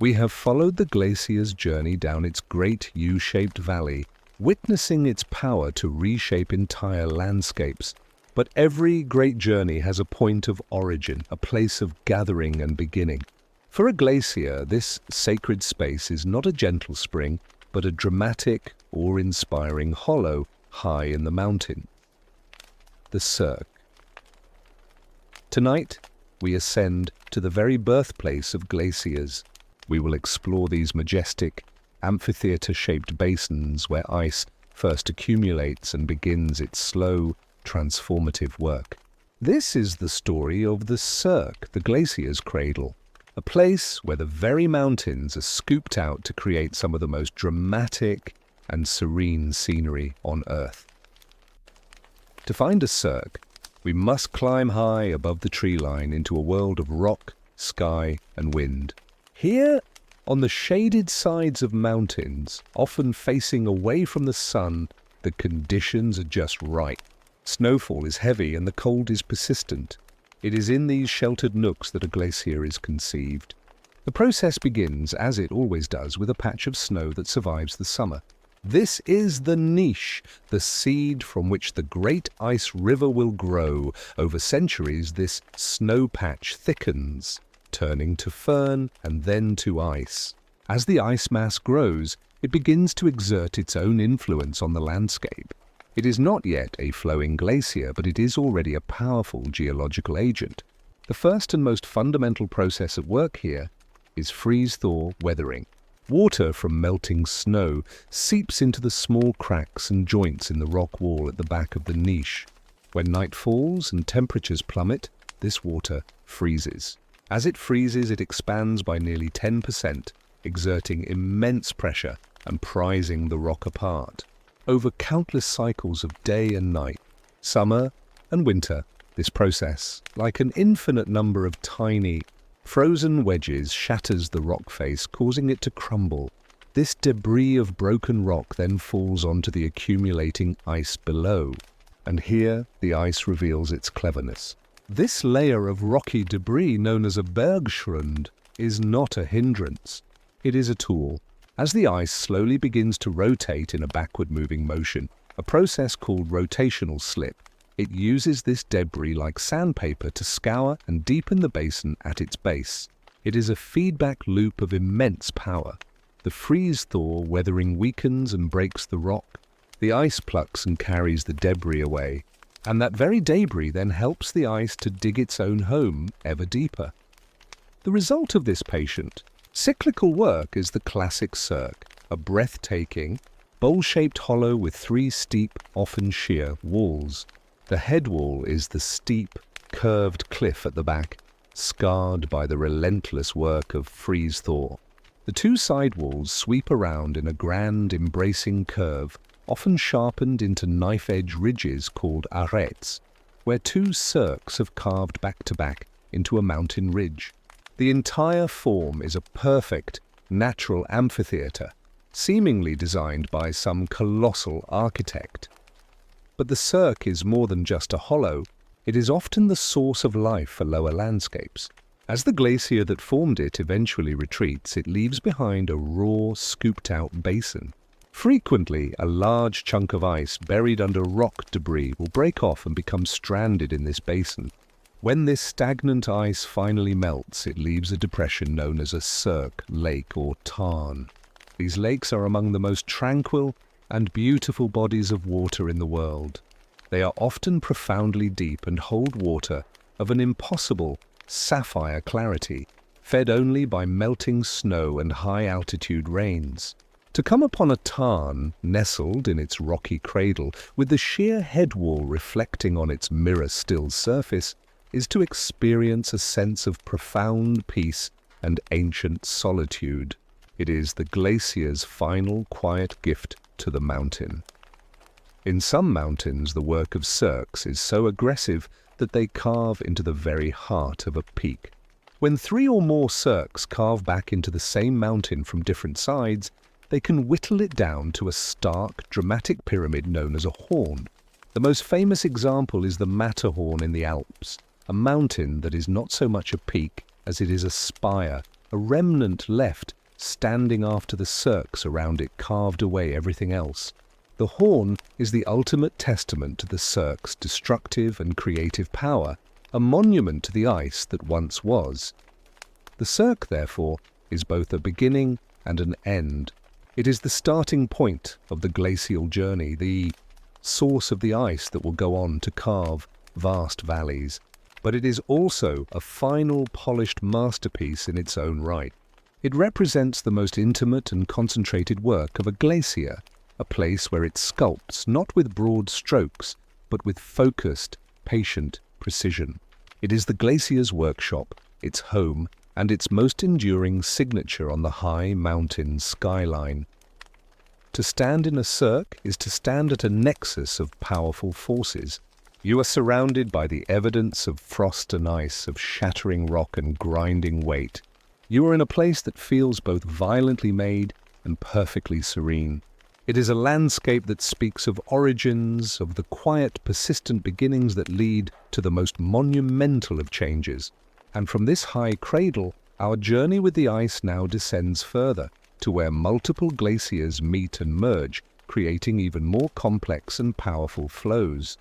We have followed the glacier's journey down its great U-shaped valley, witnessing its power to reshape entire landscapes. But every great journey has a point of origin, a place of gathering and beginning. For a glacier, this sacred space is not a gentle spring, but a dramatic, awe-inspiring hollow high in the mountain. The Cirque. Tonight, we ascend to the very birthplace of glaciers. We will explore these majestic, amphitheater-shaped basins where ice first accumulates and begins its slow, transformative work. This is the story of the Cirque, the glacier's cradle, a place where the very mountains are scooped out to create some of the most dramatic and serene scenery on Earth. To find a Cirque, we must climb high above the tree line into a world of rock, sky, and wind. Here, on the shaded sides of mountains, often facing away from the sun, the conditions are just right. Snowfall is heavy and the cold is persistent. It is in these sheltered nooks that a glacier is conceived. The process begins, as it always does, with a patch of snow that survives the summer. This is the niche, the seed from which the great ice river will grow. Over centuries, this snow patch thickens, turning to fern and then to ice. As the ice mass grows, it begins to exert its own influence on the landscape. It is not yet a flowing glacier, but it is already a powerful geological agent. The first and most fundamental process at work here is freeze-thaw weathering. Water from melting snow seeps into the small cracks and joints in the rock wall at the back of the niche. When night falls and temperatures plummet, this water freezes. As it freezes, it expands by nearly 10%, exerting immense pressure and prizing the rock apart. Over countless cycles of day and night, summer and winter, this process, like an infinite number of tiny, frozen wedges, shatters the rock face, causing it to crumble. This debris of broken rock then falls onto the accumulating ice below, and here the ice reveals its cleverness. This layer of rocky debris, known as a bergschrund, is not a hindrance. It is a tool. As the ice slowly begins to rotate in a backward-moving motion, a process called rotational slip, it uses this debris like sandpaper to scour and deepen the basin at its base. It is a feedback loop of immense power. The freeze-thaw weathering weakens and breaks the rock. The ice plucks and carries the debris away, and that very debris then helps the ice to dig its own home ever deeper. The result of this patient, cyclical work is the classic cirque, a breathtaking, bowl-shaped hollow with 3 steep, often sheer, walls. The head wall is the steep, curved cliff at the back, scarred by the relentless work of freeze-thaw. The 2 side walls sweep around in a grand, embracing curve, often sharpened into knife-edge ridges called arêtes, where 2 cirques have carved back-to-back into a mountain ridge. The entire form is a perfect, natural amphitheatre, seemingly designed by some colossal architect. But the cirque is more than just a hollow. It is often the source of life for lower landscapes. As the glacier that formed it eventually retreats, it leaves behind a raw, scooped-out basin. Frequently, a large chunk of ice buried under rock debris will break off and become stranded in this basin. When this stagnant ice finally melts, it leaves a depression known as a cirque, lake, or tarn. These lakes are among the most tranquil and beautiful bodies of water in the world. They are often profoundly deep and hold water of an impossible sapphire clarity, fed only by melting snow and high-altitude rains. To come upon a tarn nestled in its rocky cradle, with the sheer head wall reflecting on its mirror-still surface, is to experience a sense of profound peace and ancient solitude. It is the glacier's final quiet gift to the mountain. In some mountains, the work of cirques is so aggressive that they carve into the very heart of a peak. When 3 or more cirques carve back into the same mountain from different sides, they can whittle it down to a stark, dramatic pyramid known as a horn. The most famous example is the Matterhorn in the Alps, a mountain that is not so much a peak as it is a spire, a remnant left standing after the cirques around it carved away everything else. The horn is the ultimate testament to the cirque's destructive and creative power, a monument to the ice that once was. The cirque, therefore, is both a beginning and an end. It is the starting point of the glacial journey, the source of the ice that will go on to carve vast valleys. But it is also a final polished masterpiece in its own right. It represents the most intimate and concentrated work of a glacier, a place where it sculpts not with broad strokes, but with focused, patient precision. It is the glacier's workshop, its home, and its most enduring signature on the high mountain skyline. To stand in a cirque is to stand at a nexus of powerful forces. You are surrounded by the evidence of frost and ice, of shattering rock and grinding weight. You are in a place that feels both violently made and perfectly serene. It is a landscape that speaks of origins, of the quiet, persistent beginnings that lead to the most monumental of changes. And from this high cradle, our journey with the ice now descends further, to where multiple glaciers meet and merge, creating even more complex and powerful flows.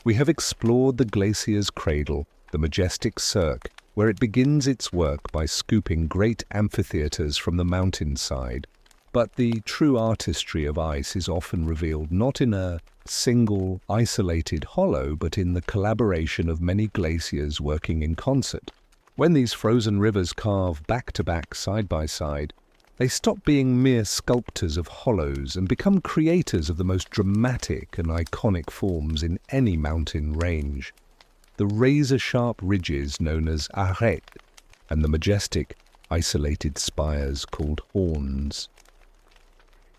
We have explored the glacier's cradle, the majestic cirque, where it begins its work by scooping great amphitheatres from the mountainside. But the true artistry of ice is often revealed not in a single, isolated hollow, but in the collaboration of many glaciers working in concert. When these frozen rivers carve back-to-back, side-by-side, they stop being mere sculptors of hollows and become creators of the most dramatic and iconic forms in any mountain range. The razor-sharp ridges known as arêtes and the majestic, isolated spires called horns.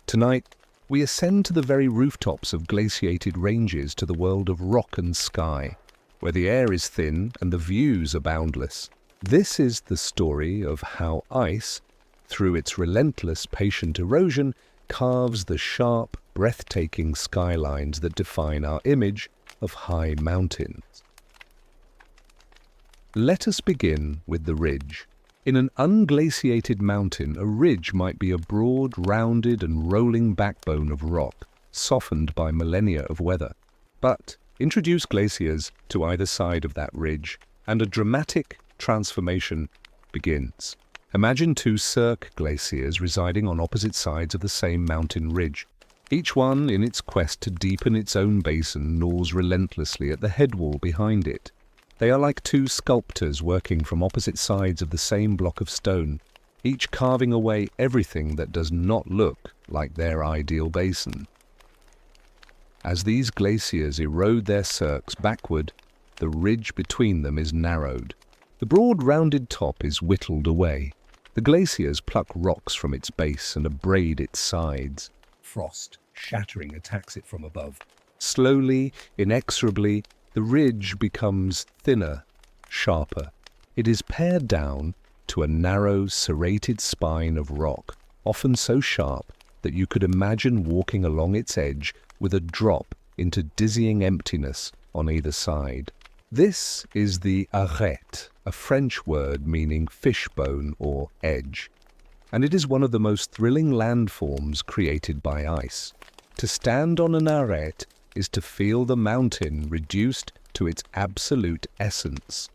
Tonight, we ascend to the very rooftops of glaciated ranges to the world of rock and sky, where the air is thin and the views are boundless. This is the story of how ice, through its relentless, patient erosion, carves the sharp, breathtaking skylines that define our image of high mountains. Let us begin with the ridge. In an unglaciated mountain, a ridge might be a broad, rounded and rolling backbone of rock, softened by millennia of weather. But introduce glaciers to either side of that ridge, and a dramatic transformation begins. Imagine two cirque glaciers residing on opposite sides of the same mountain ridge. Each one, in its quest to deepen its own basin, gnaws relentlessly at the headwall behind it. They are like two sculptors working from opposite sides of the same block of stone, each carving away everything that does not look like their ideal basin. As these glaciers erode their cirques backward, the ridge between them is narrowed. The broad, rounded top is whittled away. The glaciers pluck rocks from its base and abrade its sides. Frost, shattering, attacks it from above. Slowly, inexorably, the ridge becomes thinner, sharper. It is pared down to a narrow, serrated spine of rock, often so sharp that you could imagine walking along its edge with a drop into dizzying emptiness on either side. This is the arête, a French word meaning fishbone or edge, and it is one of the most thrilling landforms created by ice. To stand on an arête is to feel the mountain reduced to its absolute essence,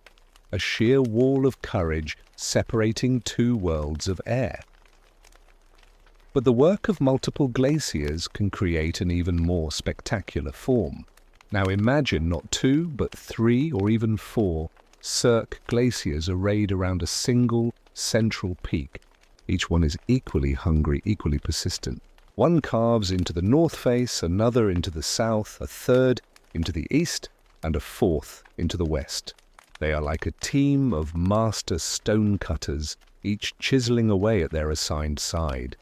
a sheer wall of courage separating two worlds of air. But the work of multiple glaciers can create an even more spectacular form. Now imagine not two, but three or even four cirque glaciers arrayed around a single central peak. Each one is equally hungry, equally persistent. One carves into the north face, another into the south, a third into the east, and a fourth into the west. They are like a team of master stonecutters, each chiseling away at their assigned side.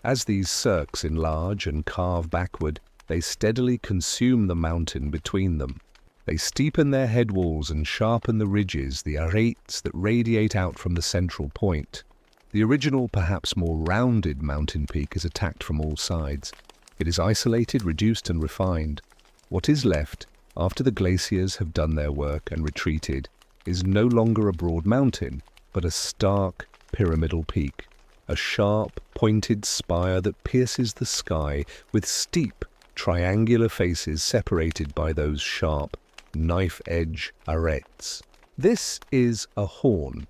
As these cirques enlarge and carve backward, they steadily consume the mountain between them. They steepen their headwalls and sharpen the ridges, the arêtes that radiate out from the central point. The original, perhaps more rounded mountain peak is attacked from all sides. It is isolated, reduced and refined. What is left, after the glaciers have done their work and retreated, is no longer a broad mountain, but a stark pyramidal peak, a sharp, pointed spire that pierces the sky with steep, triangular faces separated by those sharp, knife-edge arêtes. This is a horn.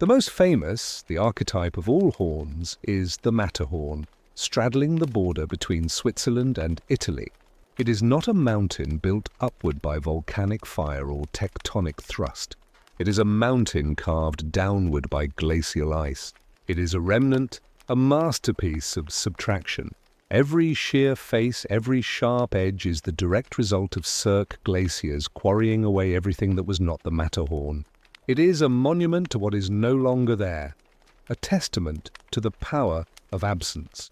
The most famous, the archetype of all horns, is the Matterhorn, straddling the border between Switzerland and Italy. It is not a mountain built upward by volcanic fire or tectonic thrust. It is a mountain carved downward by glacial ice. It is a remnant, a masterpiece of subtraction. Every sheer face, every sharp edge is the direct result of cirque glaciers quarrying away everything that was not the Matterhorn. It is a monument to what is no longer there, a testament to the power of absence.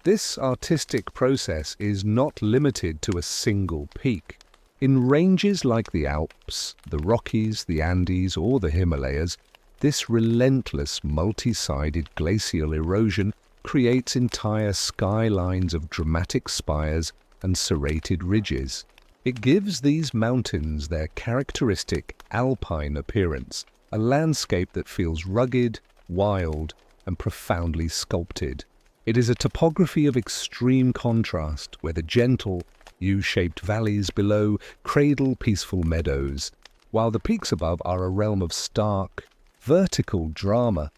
This artistic process is not limited to a single peak. In ranges like the Alps, the Rockies, the Andes, or the Himalayas, this relentless multi-sided glacial erosion creates entire skylines of dramatic spires and serrated ridges. It gives these mountains their characteristic alpine appearance, a landscape that feels rugged, wild, and profoundly sculpted. It is a topography of extreme contrast, where the gentle, U-shaped valleys below cradle peaceful meadows, while the peaks above are a realm of stark, vertical drama.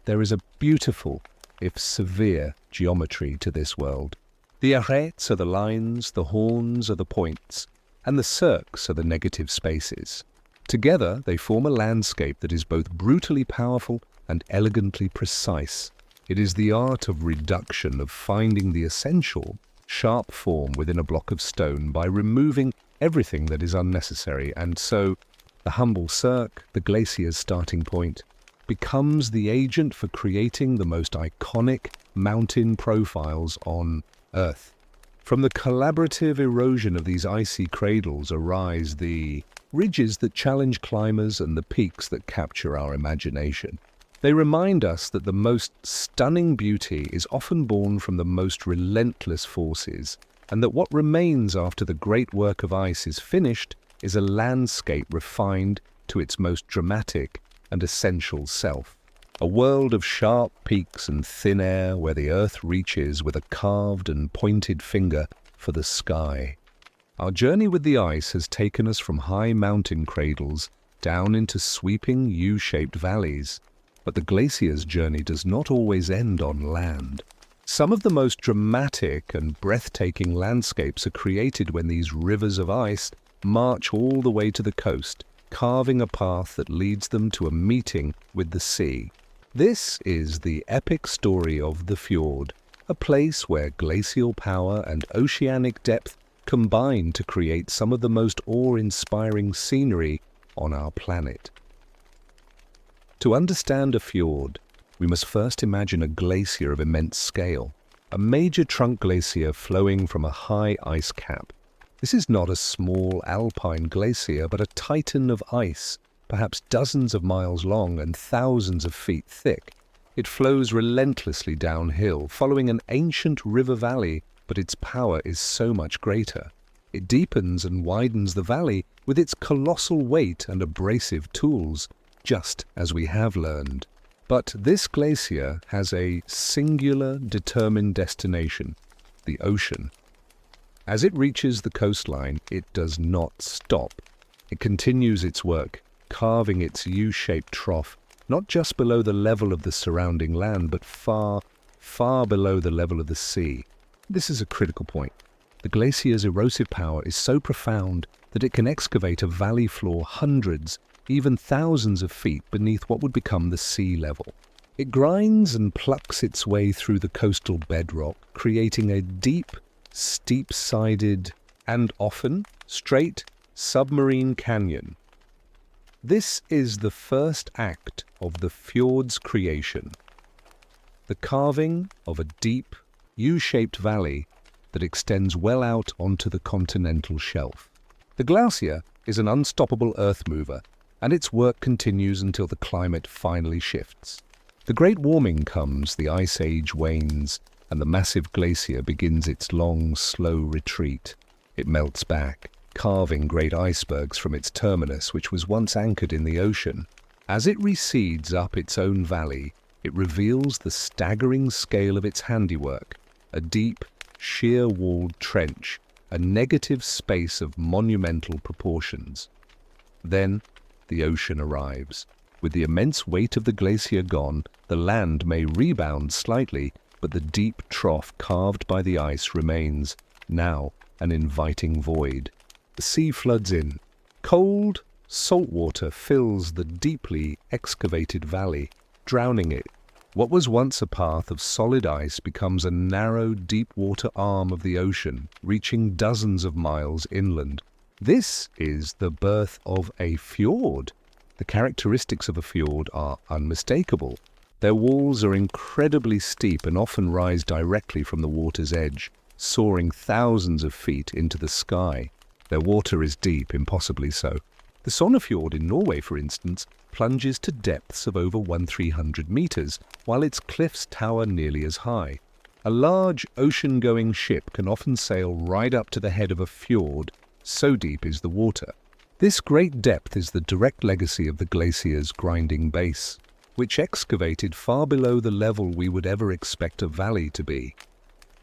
There is a beautiful, if severe, geometry to this world. The arêtes are the lines, the horns are the points, and the cirques are the negative spaces. Together they form a landscape that is both brutally powerful and elegantly precise. It is the art of reduction, of finding the essential, sharp form within a block of stone by removing everything that is unnecessary, and so The humble cirque, the glacier's starting point, becomes the agent for creating the most iconic mountain profiles on Earth. From the collaborative erosion of these icy cradles arise the ridges that challenge climbers and the peaks that capture our imagination. They remind us that the most stunning beauty is often born from the most relentless forces, and that what remains after the great work of ice is finished is a landscape refined to its most dramatic and essential self. A world of sharp peaks and thin air where the earth reaches with a carved and pointed finger for the sky. Our journey with the ice has taken us from high mountain cradles down into sweeping U-shaped valleys. But the glacier's journey does not always end on land. Some of the most dramatic and breathtaking landscapes are created when these rivers of ice march all the way to the coast, carving a path that leads them to a meeting with the sea. This is the epic story of the fjord, a place where glacial power and oceanic depth combine to create some of the most awe-inspiring scenery on our planet. To understand a fjord, we must first imagine a glacier of immense scale, a major trunk glacier flowing from a high ice cap. This is not a small alpine glacier, but a titan of ice, perhaps dozens of miles long and thousands of feet thick. It flows relentlessly downhill, following an ancient river valley, but its power is so much greater. It deepens and widens the valley with its colossal weight and abrasive tools, just as we have learned. But this glacier has a singular, determined destination, the ocean. As it reaches the coastline, it does not stop. It continues its work, carving its U-shaped trough, not just below the level of the surrounding land, but far, far below the level of the sea. This is a critical point. The glacier's erosive power is so profound that it can excavate a valley floor hundreds, even thousands of feet beneath what would become the sea level. It grinds and plucks its way through the coastal bedrock, creating a deep, steep-sided, and often straight submarine canyon. This is the first act of the fjord's creation, the carving of a deep, U-shaped valley that extends well out onto the continental shelf. The glacier is an unstoppable earth mover, and its work continues until the climate finally shifts. The Great Warming comes, the Ice Age wanes, and the massive glacier begins its long, slow retreat. It melts back, carving great icebergs from its terminus, which was once anchored in the ocean. As it recedes up its own valley, it reveals the staggering scale of its handiwork, a deep, sheer-walled trench, a negative space of monumental proportions. Then, the ocean arrives. With the immense weight of the glacier gone, the land may rebound slightly, but the deep trough carved by the ice remains, now an inviting void. The sea floods in. Cold, salt water fills the deeply excavated valley, drowning it. What was once a path of solid ice becomes a narrow, deep-water arm of the ocean, reaching dozens of miles inland. This is the birth of a fjord. The characteristics of a fjord are unmistakable. Their walls are incredibly steep and often rise directly from the water's edge, soaring thousands of feet into the sky. Their water is deep, impossibly so. The Sognefjord in Norway, for instance, plunges to depths of over 1,300 meters, while its cliffs tower nearly as high. A large ocean-going ship can often sail right up to the head of a fjord, so deep is the water. This great depth is the direct legacy of the glacier's grinding base, which excavated far below the level we would ever expect a valley to be.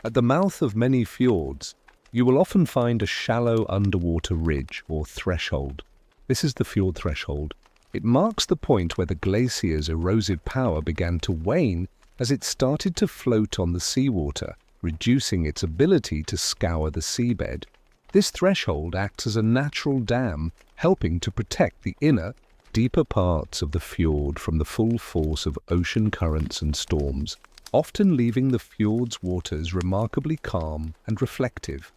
At the mouth of many fjords, you will often find a shallow underwater ridge or threshold. This is the fjord threshold. It marks the point where the glacier's erosive power began to wane as it started to float on the seawater, reducing its ability to scour the seabed. This threshold acts as a natural dam, helping to protect the inner, deeper parts of the fjord from the full force of ocean currents and storms, often leaving the fjord's waters remarkably calm and reflective.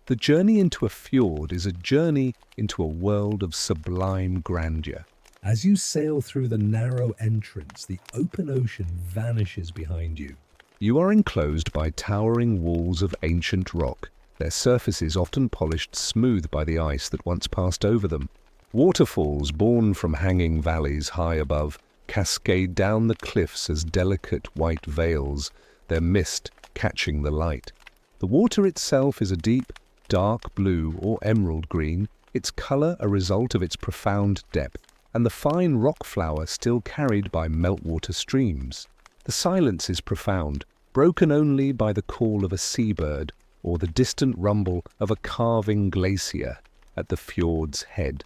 The journey into a fjord is a journey into a world of sublime grandeur. As you sail through the narrow entrance, the open ocean vanishes behind you. You are enclosed by towering walls of ancient rock, their surfaces often polished smooth by the ice that once passed over them. Waterfalls born from hanging valleys high above cascade down the cliffs as delicate white veils, their mist catching the light. The water itself is a deep, dark blue or emerald green, its color a result of its profound depth, and the fine rock flour still carried by meltwater streams. The silence is profound, broken only by the call of a seabird or the distant rumble of a calving glacier at the fjord's head.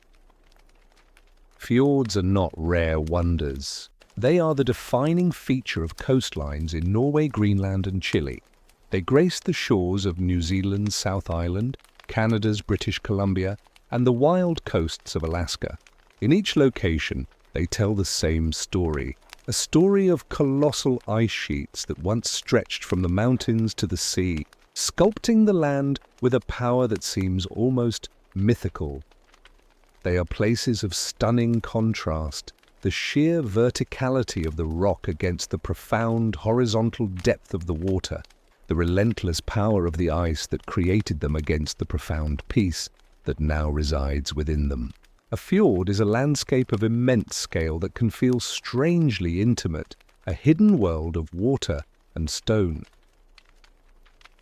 Fjords are not rare wonders. They are the defining feature of coastlines in Norway, Greenland, and Chile. They grace the shores of New Zealand's South Island, Canada's British Columbia, and the wild coasts of Alaska. In each location, they tell the same story, a story of colossal ice sheets that once stretched from the mountains to the sea, sculpting the land with a power that seems almost mythical. They are places of stunning contrast, the sheer verticality of the rock against the profound horizontal depth of the water, the relentless power of the ice that created them against the profound peace that now resides within them. A fjord is a landscape of immense scale that can feel strangely intimate, a hidden world of water and stone.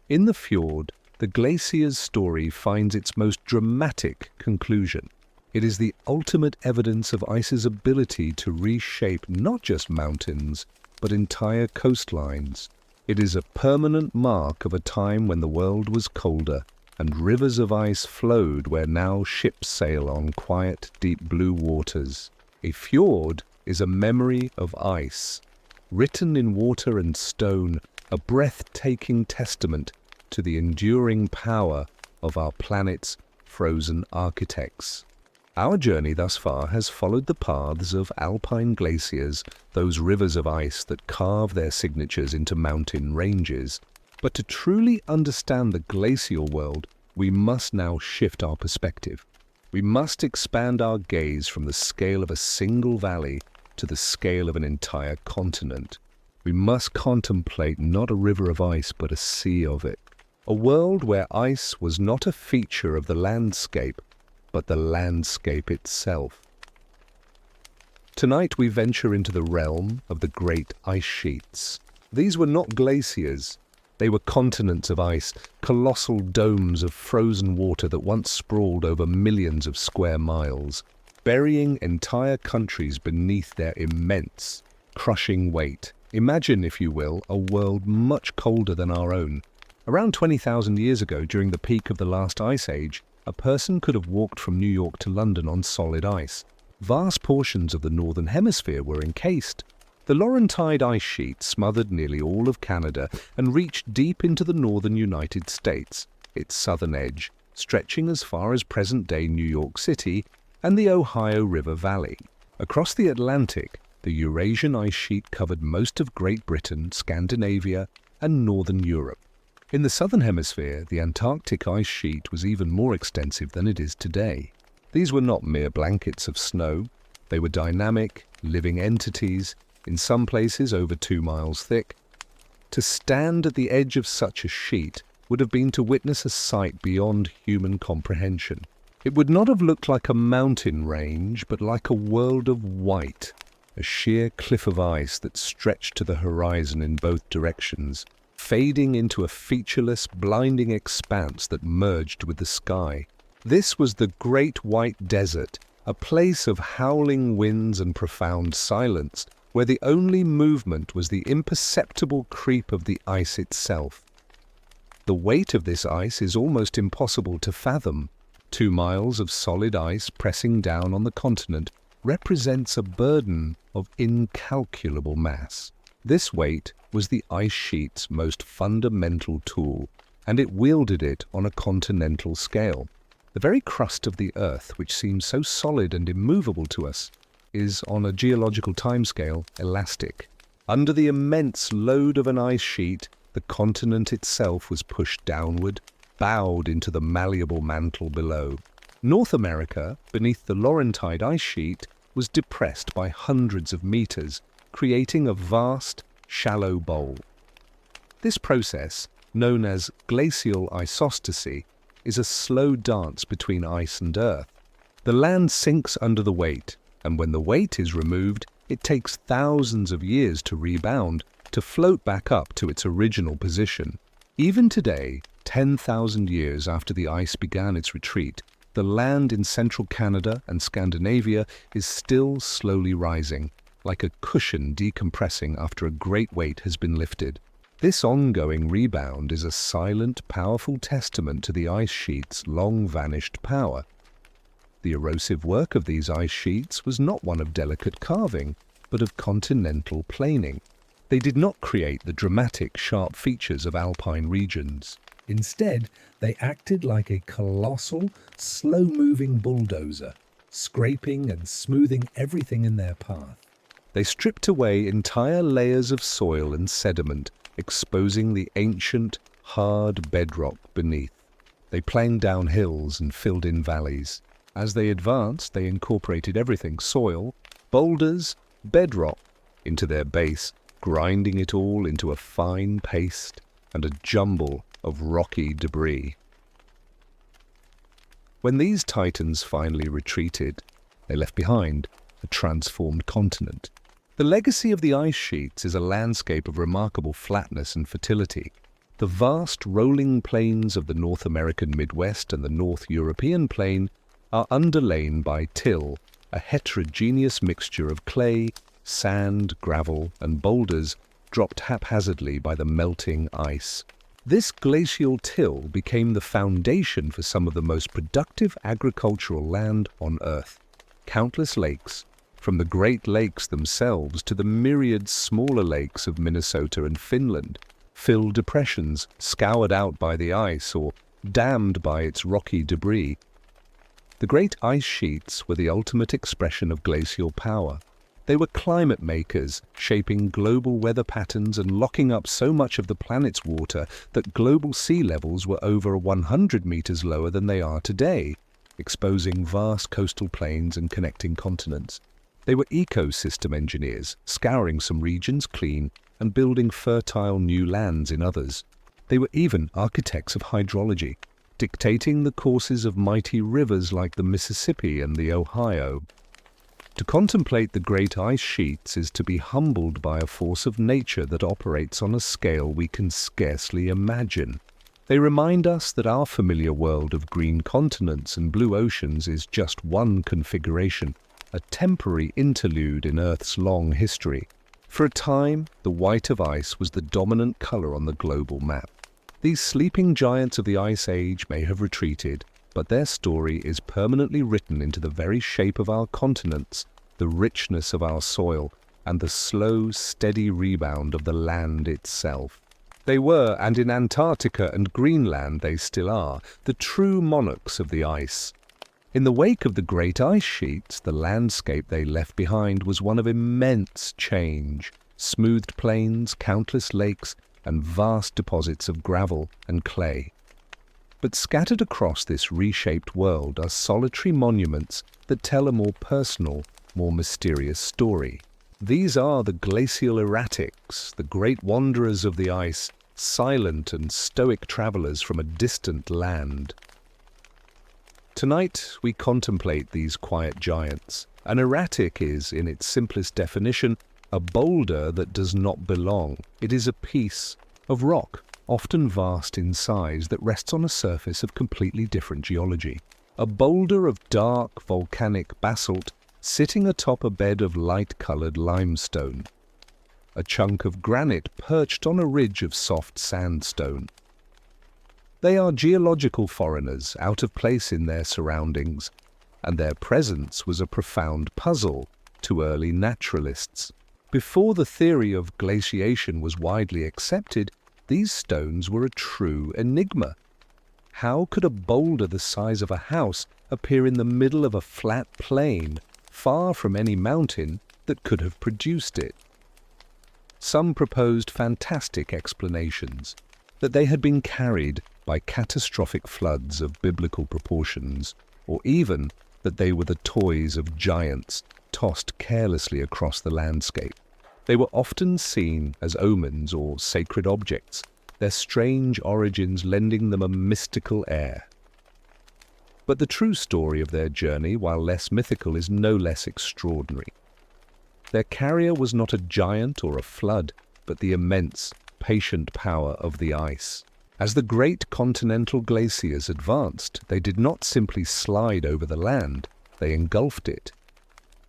In the fjord, the glacier's story finds its most dramatic conclusion. It is the ultimate evidence of ice's ability to reshape not just mountains, but entire coastlines. It is a permanent mark of a time when the world was colder, and rivers of ice flowed where now ships sail on quiet, deep blue waters. A fjord is a memory of ice, written in water and stone, a breathtaking testament to the enduring power of our planet's frozen architects. Our journey thus far has followed the paths of alpine glaciers, those rivers of ice that carve their signatures into mountain ranges. But to truly understand the glacial world, we must now shift our perspective. We must expand our gaze from the scale of a single valley to the scale of an entire continent. We must contemplate not a river of ice, but a sea of it. A world where ice was not a feature of the landscape, but the landscape itself. Tonight we venture into the realm of the great ice sheets. These were not glaciers. They were continents of ice, colossal domes of frozen water that once sprawled over millions of square miles, burying entire countries beneath their immense, crushing weight. Imagine, if you will, a world much colder than our own. Around 20,000 years ago, during the peak of the last ice age, a person could have walked from New York to London on solid ice. Vast portions of the northern hemisphere were encased. The Laurentide ice sheet smothered nearly all of Canada and reached deep into the northern United States, its southern edge stretching as far as present-day New York City and the Ohio River Valley. Across the Atlantic, the Eurasian ice sheet covered most of Great Britain, Scandinavia, and northern Europe. In the southern hemisphere, the Antarctic ice sheet was even more extensive than it is today. These were not mere blankets of snow. They were dynamic, living entities, in some places over 2 miles thick. To stand at the edge of such a sheet would have been to witness a sight beyond human comprehension. It would not have looked like a mountain range, but like a world of white, a sheer cliff of ice that stretched to the horizon in both directions, fading into a featureless, blinding expanse that merged with the sky. This was the Great White Desert, a place of howling winds and profound silence, where the only movement was the imperceptible creep of the ice itself. The weight of this ice is almost impossible to fathom. 2 miles of solid ice pressing down on the continent represents a burden of incalculable mass. This weight was the ice sheet's most fundamental tool, and it wielded it on a continental scale. The very crust of the Earth, which seems so solid and immovable to us, is, on a geological timescale, elastic. Under the immense load of an ice sheet, the continent itself was pushed downward, bowed into the malleable mantle below. North America, beneath the Laurentide ice sheet, was depressed by hundreds of meters, creating a vast, shallow bowl. This process, known as glacial isostasy, is a slow dance between ice and earth. The land sinks under the weight, and when the weight is removed, it takes thousands of years to rebound, to float back up to its original position. Even today, 10,000 years after the ice began its retreat, the land in central Canada and Scandinavia is still slowly rising, like a cushion decompressing after a great weight has been lifted. This ongoing rebound is a silent, powerful testament to the ice sheet's long-vanished power. The erosive work of these ice sheets was not one of delicate carving, but of continental planing. They did not create the dramatic, sharp features of alpine regions. Instead, they acted like a colossal, slow-moving bulldozer, scraping and smoothing everything in their path. They stripped away entire layers of soil and sediment, exposing the ancient, hard bedrock beneath. They planed down hills and filled in valleys. As they advanced, they incorporated everything: soil, boulders, bedrock, into their base, grinding it all into a fine paste and a jumble of rocky debris. When these titans finally retreated, they left behind a transformed continent. The legacy of the ice sheets is a landscape of remarkable flatness and fertility. The vast rolling plains of the North American Midwest and the North European plain are underlain by till, a heterogeneous mixture of clay, sand, gravel, and boulders dropped haphazardly by the melting ice. This glacial till became the foundation for some of the most productive agricultural land on Earth. Countless lakes, from the Great Lakes themselves to the myriad smaller lakes of Minnesota and Finland, filled depressions scoured out by the ice or dammed by its rocky debris. The great ice sheets were the ultimate expression of glacial power. They were climate makers, shaping global weather patterns and locking up so much of the planet's water that global sea levels were over 100 meters lower than they are today, exposing vast coastal plains and connecting continents. They were ecosystem engineers, scouring some regions clean and building fertile new lands in others. They were even architects of hydrology, dictating the courses of mighty rivers like the Mississippi and the Ohio. To contemplate the great ice sheets is to be humbled by a force of nature that operates on a scale we can scarcely imagine. They remind us that our familiar world of green continents and blue oceans is just one configuration, a temporary interlude in Earth's long history. For a time, the white of ice was the dominant color on the global map. These sleeping giants of the Ice Age may have retreated, but their story is permanently written into the very shape of our continents, the richness of our soil, and the slow, steady rebound of the land itself. They were, and in Antarctica and Greenland they still are, the true monarchs of the ice. In the wake of the great ice sheets, the landscape they left behind was one of immense change. Smoothed plains, countless lakes, and vast deposits of gravel and clay. But scattered across this reshaped world are solitary monuments that tell a more personal, more mysterious story. These are the glacial erratics, the great wanderers of the ice, silent and stoic travelers from a distant land. Tonight we contemplate these quiet giants. An erratic is, in its simplest definition, a boulder that does not belong. It is a piece of rock, often vast in size, that rests on a surface of completely different geology. A boulder of dark volcanic basalt sitting atop a bed of light-colored limestone. A chunk of granite perched on a ridge of soft sandstone. They are geological foreigners, out of place in their surroundings, and their presence was a profound puzzle to early naturalists. Before the theory of glaciation was widely accepted, these stones were a true enigma. How could a boulder the size of a house appear in the middle of a flat plain, far from any mountain that could have produced it? Some proposed fantastic explanations, that they had been carried by catastrophic floods of biblical proportions, or even that they were the toys of giants tossed carelessly across the landscape. They were often seen as omens or sacred objects, their strange origins lending them a mystical air. But the true story of their journey, while less mythical, is no less extraordinary. Their carrier was not a giant or a flood, but the immense, patient power of the ice. As the great continental glaciers advanced, they did not simply slide over the land, they engulfed it.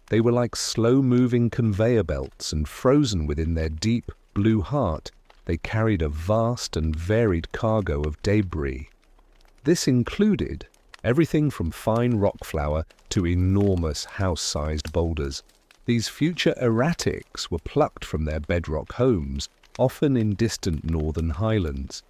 They were like slow-moving conveyor belts, and frozen within their deep blue heart, they carried a vast and varied cargo of debris. This included everything from fine rock flour to enormous house-sized boulders. These future erratics were plucked from their bedrock homes, often in distant northern highlands.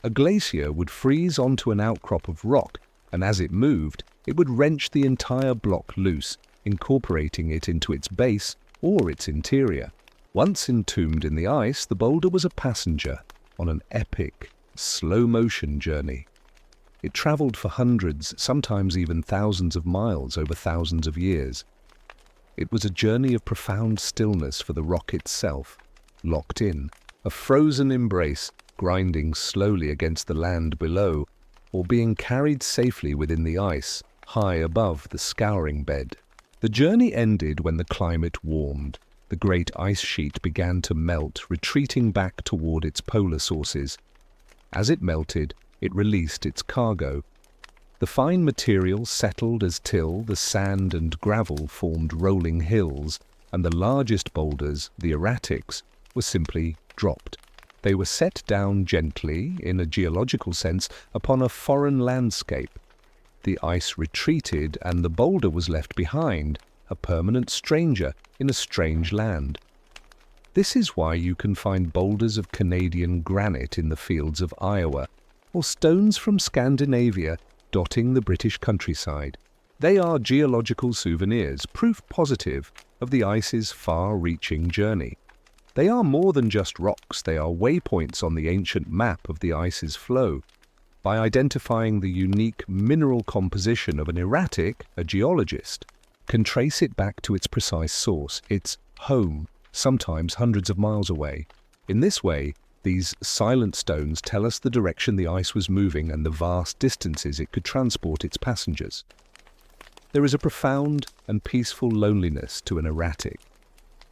A glacier would freeze onto an outcrop of rock, and as it moved, it would wrench the entire block loose, incorporating it into its base or its interior. Once entombed in the ice, the boulder was a passenger on an epic, slow-motion journey. It traveled for hundreds, sometimes even thousands of miles over thousands of years. It was a journey of profound stillness for the rock itself, locked in, a frozen embrace grinding slowly against the land below, or being carried safely within the ice, high above the scouring bed. The journey ended when the climate warmed. The great ice sheet began to melt, retreating back toward its polar sources. As it melted, it released its cargo. The fine material settled as till the sand and gravel formed rolling hills, and the largest boulders, the erratics, were simply dropped. They were set down gently, in a geological sense, upon a foreign landscape. The ice retreated, and the boulder was left behind, a permanent stranger in a strange land. This is why you can find boulders of Canadian granite in the fields of Iowa, or stones from Scandinavia dotting the British countryside. They are geological souvenirs, proof positive of the ice's far-reaching journey. They are more than just rocks, they are waypoints on the ancient map of the ice's flow. By identifying the unique mineral composition of an erratic, a geologist can trace it back to its precise source, its home, sometimes hundreds of miles away. In this way, these silent stones tell us the direction the ice was moving and the vast distances it could transport its passengers. There is a profound and peaceful loneliness to an erratic.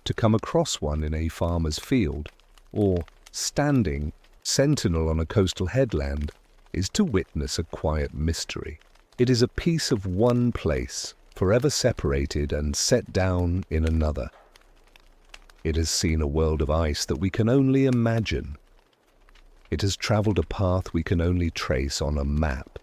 To come across one in a farmer's field, or standing sentinel on a coastal headland, is to witness a quiet mystery. It is a piece of one place, forever separated and set down in another. It has seen a world of ice that we can only imagine. It has traveled a path we can only trace on a map.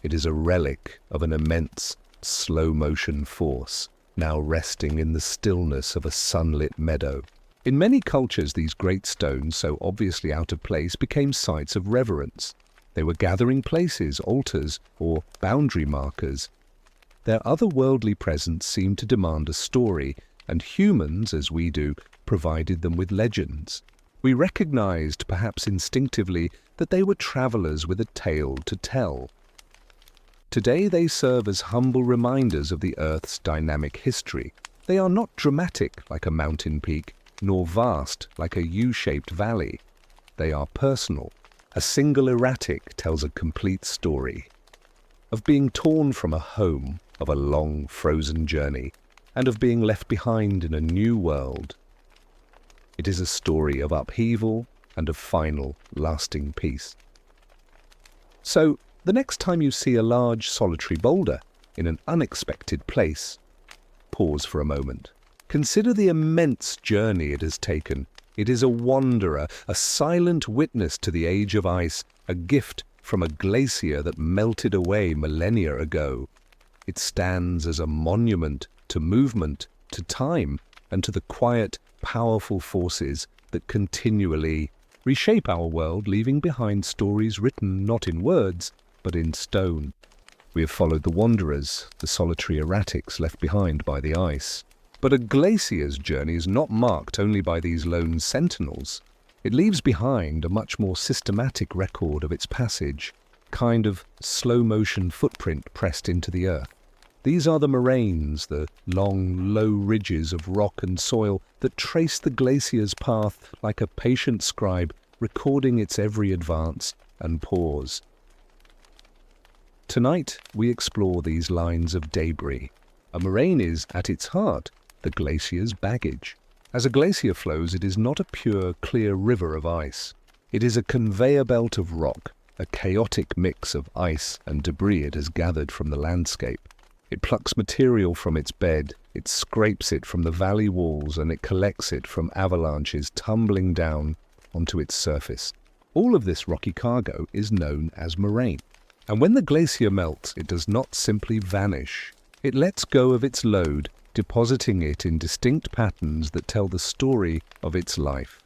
It is a relic of an immense, slow-motion force, now resting in the stillness of a sunlit meadow. In many cultures, these great stones, so obviously out of place, became sites of reverence. They were gathering places, altars, or boundary markers. Their otherworldly presence seemed to demand a story, and humans, as we do, provided them with legends. We recognized, perhaps instinctively, that they were travelers with a tale to tell. Today they serve as humble reminders of the Earth's dynamic history. They are not dramatic like a mountain peak, nor vast like a U-shaped valley. They are personal. A single erratic tells a complete story of being torn from a home, of a long frozen journey, and of being left behind in a new world. It is a story of upheaval and of final, lasting peace. So, the next time you see a large solitary boulder in an unexpected place, pause for a moment. Consider the immense journey it has taken. It is a wanderer, a silent witness to the age of ice, a gift from a glacier that melted away millennia ago. It stands as a monument to movement, to time, and to the quiet, powerful forces that continually reshape our world, leaving behind stories written not in words, but in stone. We have followed the wanderers, the solitary erratics left behind by the ice. But a glacier's journey is not marked only by these lone sentinels. It leaves behind a much more systematic record of its passage, kind of slow-motion footprint pressed into the earth. These are the moraines, the long, low ridges of rock and soil that trace the glacier's path like a patient scribe recording its every advance and pause. Tonight, we explore these lines of debris. A moraine is, at its heart, the glacier's baggage. As a glacier flows, it is not a pure, clear river of ice. It is a conveyor belt of rock, a chaotic mix of ice and debris it has gathered from the landscape. It plucks material from its bed, it scrapes it from the valley walls, and it collects it from avalanches tumbling down onto its surface. All of this rocky cargo is known as moraine. And when the glacier melts, it does not simply vanish. It lets go of its load, depositing it in distinct patterns that tell the story of its life.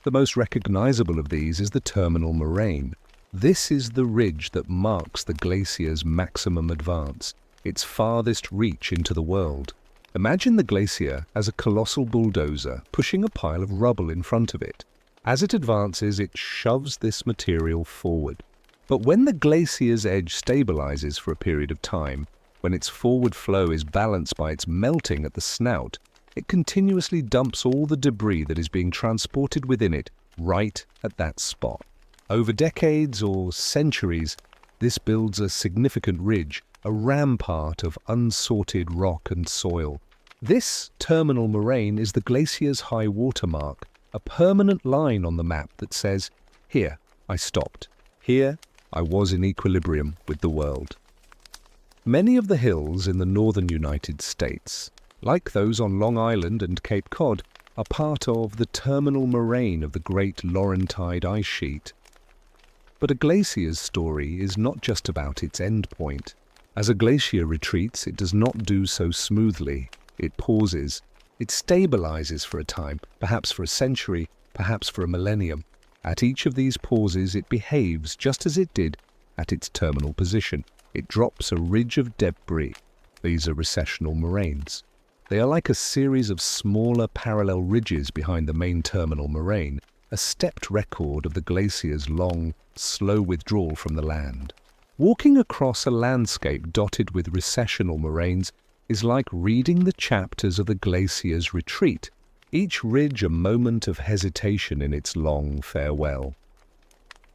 The most recognizable of these is the terminal moraine. This is the ridge that marks the glacier's maximum advance, its farthest reach into the world. Imagine the glacier as a colossal bulldozer pushing a pile of rubble in front of it. As it advances, it shoves this material forward. But when the glacier's edge stabilizes for a period of time, when its forward flow is balanced by its melting at the snout, it continuously dumps all the debris that is being transported within it right at that spot. Over decades or centuries, this builds a significant ridge, a rampart of unsorted rock and soil. This terminal moraine is the glacier's high water mark, a permanent line on the map that says, "Here, I stopped. Here, I was in equilibrium with the world." Many of the hills in the northern United States, like those on Long Island and Cape Cod, are part of the terminal moraine of the Great Laurentide ice sheet. But a glacier's story is not just about its end point. As a glacier retreats, it does not do so smoothly. It pauses. It stabilizes for a time, perhaps for a century, perhaps for a millennium. At each of these pauses, it behaves just as it did at its terminal position. It drops a ridge of debris. These are recessional moraines. They are like a series of smaller parallel ridges behind the main terminal moraine, a stepped record of the glacier's long, slow withdrawal from the land. Walking across a landscape dotted with recessional moraines is like reading the chapters of the glacier's retreat, each ridge a moment of hesitation in its long farewell.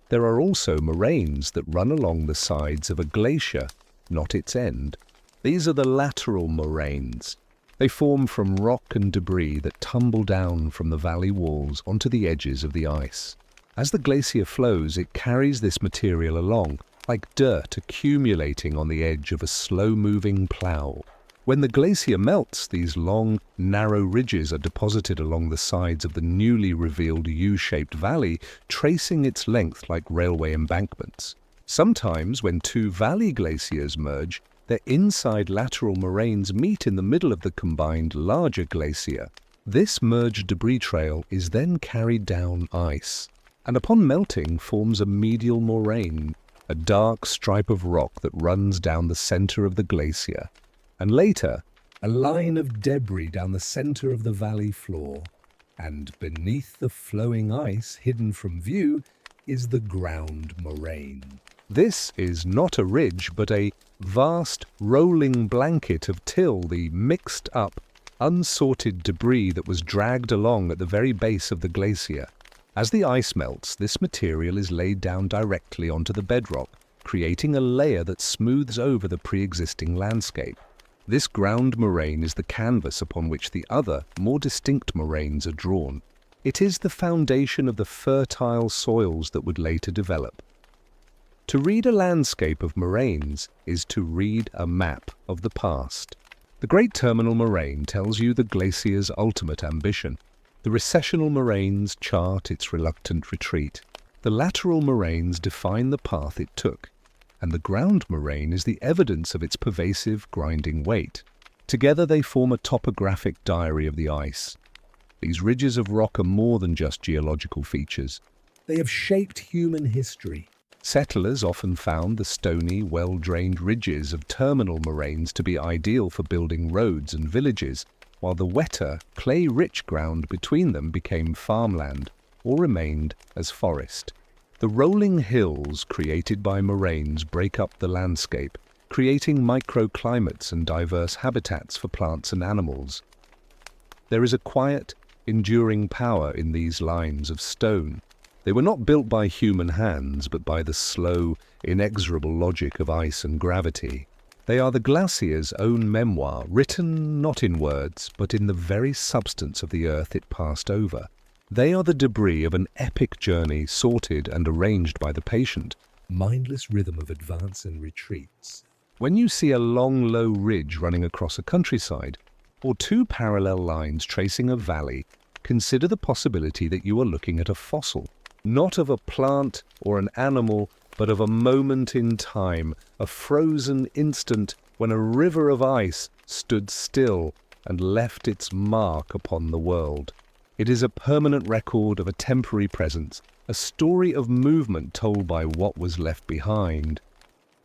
There are also moraines that run along the sides of a glacier, not its end. These are the lateral moraines. They form from rock and debris that tumble down from the valley walls onto the edges of the ice. As the glacier flows, it carries this material along, like dirt accumulating on the edge of a slow-moving plough. When the glacier melts, these long, narrow ridges are deposited along the sides of the newly revealed U-shaped valley, tracing its length like railway embankments. Sometimes, when two valley glaciers merge, their inside lateral moraines meet in the middle of the combined larger glacier. This merged debris trail is then carried down ice, and upon melting forms a medial moraine, a dark stripe of rock that runs down the center of the glacier, and later, a line of debris down the center of the valley floor. And beneath the flowing ice, hidden from view, is the ground moraine. This is not a ridge, but a vast, rolling blanket of till, the mixed-up, unsorted debris that was dragged along at the very base of the glacier. As the ice melts, this material is laid down directly onto the bedrock, creating a layer that smooths over the pre-existing landscape. This ground moraine is the canvas upon which the other, more distinct moraines are drawn. It is the foundation of the fertile soils that would later develop. To read a landscape of moraines is to read a map of the past. The Great Terminal Moraine tells you the glacier's ultimate ambition. The recessional moraines chart its reluctant retreat. The lateral moraines define the path it took, and the ground moraine is the evidence of its pervasive, grinding weight. Together they form a topographic diary of the ice. These ridges of rock are more than just geological features. They have shaped human history. Settlers often found the stony, well-drained ridges of terminal moraines to be ideal for building roads and villages, while the wetter, clay-rich ground between them became farmland. or remained as forest. The rolling hills created by moraines break up the landscape, creating microclimates and diverse habitats for plants and animals. There is a quiet, enduring power in these lines of stone. They were not built by human hands, but by the slow, inexorable logic of ice and gravity. They are the glacier's own memoir, written not in words, but in the very substance of the earth it passed over. They are the debris of an epic journey sorted and arranged by the patient, mindless rhythm of advance and retreats. When you see a long, low ridge running across a countryside, or two parallel lines tracing a valley, consider the possibility that you are looking at a fossil, not of a plant or an animal, but of a moment in time, a frozen instant when a river of ice stood still and left its mark upon the world. It is a permanent record of a temporary presence, a story of movement told by what was left behind.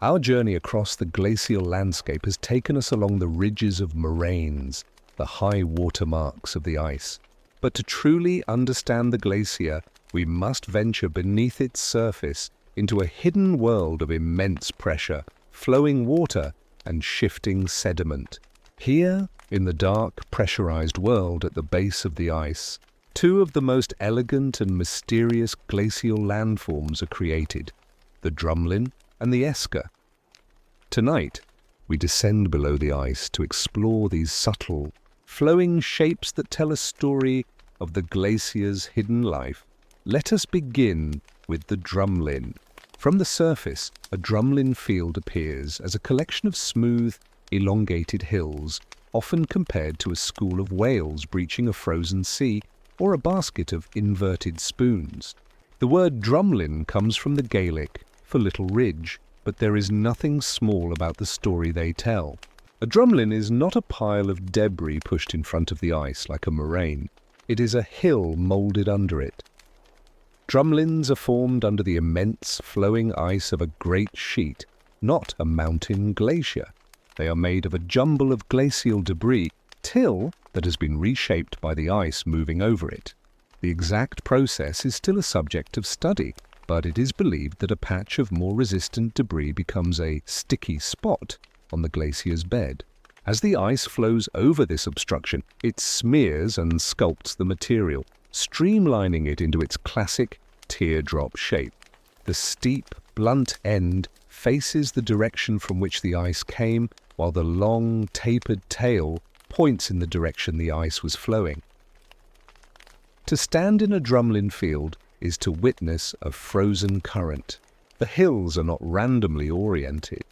Our journey across the glacial landscape has taken us along the ridges of moraines, the high watermarks of the ice. But to truly understand the glacier, we must venture beneath its surface into a hidden world of immense pressure, flowing water, and shifting sediment. Here, in the dark, pressurized world at the base of the ice, two of the most elegant and mysterious glacial landforms are created, the drumlin and the esker. Tonight, we descend below the ice to explore these subtle, flowing shapes that tell a story of the glacier's hidden life. Let us begin with the drumlin. From the surface, a drumlin field appears as a collection of smooth, elongated hills, often compared to a school of whales breaching a frozen sea or a basket of inverted spoons. The word drumlin comes from the Gaelic for little ridge, but there is nothing small about the story they tell. A drumlin is not a pile of debris pushed in front of the ice like a moraine. It is a hill moulded under it. Drumlins are formed under the immense flowing ice of a great sheet, not a mountain glacier. They are made of a jumble of glacial debris, till that has been reshaped by the ice moving over it. The exact process is still a subject of study, but it is believed that a patch of more resistant debris becomes a sticky spot on the glacier's bed. As the ice flows over this obstruction, it smears and sculpts the material, streamlining it into its classic teardrop shape. The steep, blunt end faces the direction from which the ice came, while the long, tapered tail points in the direction the ice was flowing. To stand in a drumlin field is to witness a frozen current. The hills are not randomly oriented.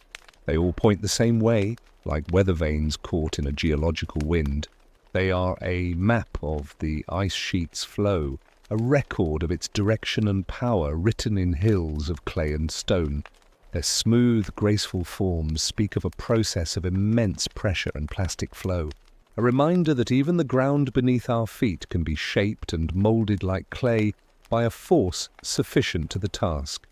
They all point the same way, like weather vanes caught in a geological wind. They are a map of the ice sheet's flow, a record of its direction and power written in hills of clay and stone. Their smooth, graceful forms speak of a process of immense pressure and plastic flow, a reminder that even the ground beneath our feet can be shaped and moulded like clay by a force sufficient to the task.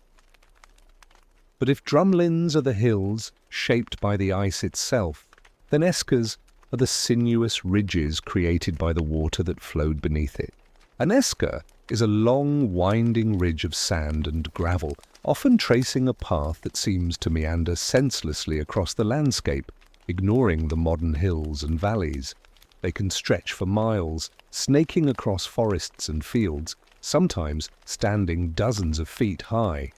But if drumlins are the hills shaped by the ice itself, then eskers are the sinuous ridges created by the water that flowed beneath it. An esker is a long, winding ridge of sand and gravel, often tracing a path that seems to meander senselessly across the landscape, ignoring the modern hills and valleys. They can stretch for miles, snaking across forests and fields, sometimes standing dozens of feet high.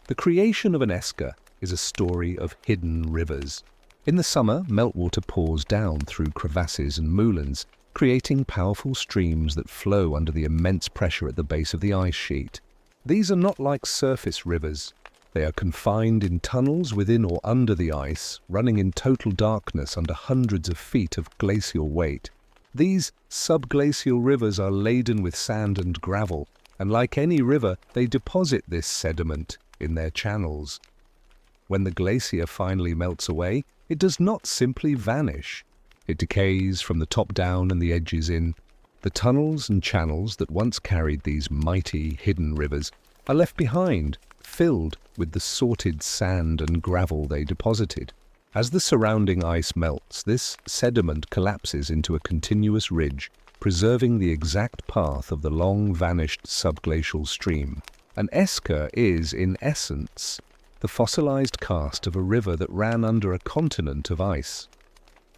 The creation of an esker is a story of hidden rivers. In the summer, meltwater pours down through crevasses and moulins, creating powerful streams that flow under the immense pressure at the base of the ice sheet. These are not like surface rivers. They are confined in tunnels within or under the ice, running in total darkness under hundreds of feet of glacial weight. These subglacial rivers are laden with sand and gravel, and like any river, they deposit this sediment in their channels. When the glacier finally melts away, it does not simply vanish. It decays from the top down and the edges in. The tunnels and channels that once carried these mighty hidden rivers are left behind, filled with the sorted sand and gravel they deposited. As the surrounding ice melts, this sediment collapses into a continuous ridge, preserving the exact path of the long-vanished subglacial stream. An esker is, in essence, the fossilized cast of a river that ran under a continent of ice.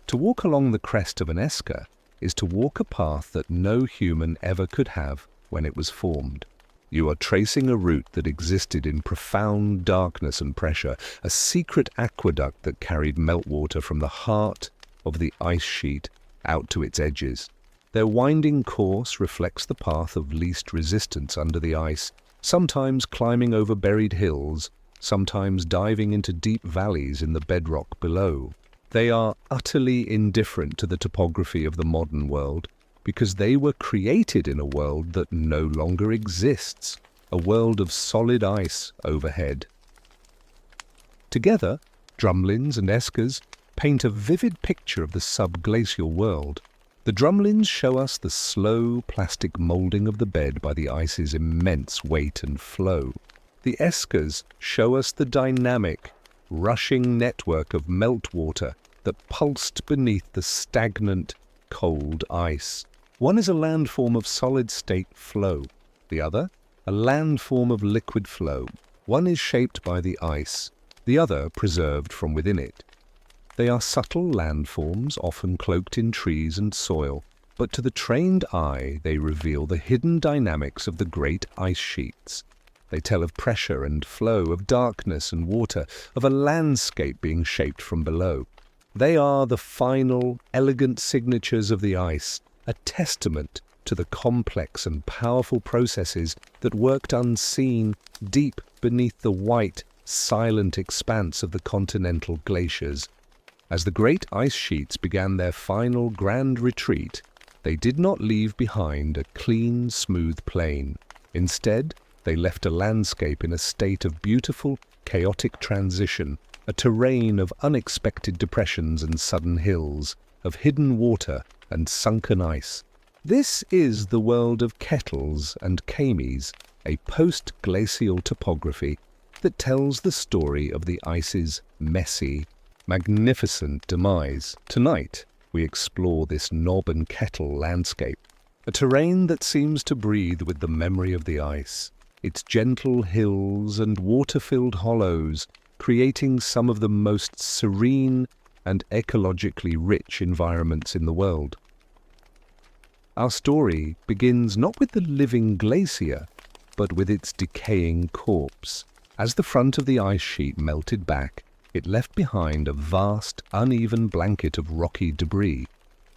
To walk along the crest of an esker is to walk a path that no human ever could have when it was formed. You are tracing a route that existed in profound darkness and pressure, a secret aqueduct that carried meltwater from the heart of the ice sheet out to its edges. Their winding course reflects the path of least resistance under the ice, sometimes climbing over buried hills, sometimes diving into deep valleys in the bedrock below. They are utterly indifferent to the topography of the modern world, because they were created in a world that no longer exists, a world of solid ice overhead. Together, drumlins and eskers paint a vivid picture of the subglacial world. The drumlins show us the slow plastic moulding of the bed by the ice's immense weight and flow. The eskers show us the dynamic, rushing network of meltwater that pulsed beneath the stagnant, cold ice. One is a landform of solid-state flow, the other a landform of liquid flow. One is shaped by the ice, the other preserved from within it. They are subtle landforms, often cloaked in trees and soil, but to the trained eye they reveal the hidden dynamics of the great ice sheets. They tell of pressure and flow, of darkness and water, of a landscape being shaped from below. They are the final, elegant signatures of the ice, a testament to the complex and powerful processes that worked unseen deep beneath the white, silent expanse of the continental glaciers. As the great ice sheets began their final grand retreat, they did not leave behind a clean, smooth plain. Instead, they left a landscape in a state of beautiful, chaotic transition, a terrain of unexpected depressions and sudden hills, of hidden water and sunken ice. This is the world of kettles and kames, a post-glacial topography that tells the story of the ice's messy, magnificent demise. Tonight, we explore this knob and kettle landscape, a terrain that seems to breathe with the memory of the ice, its gentle hills and water-filled hollows, creating some of the most serene and ecologically rich environments in the world. Our story begins not with the living glacier, but with its decaying corpse. As the front of the ice sheet melted back, it left behind a vast, uneven blanket of rocky debris,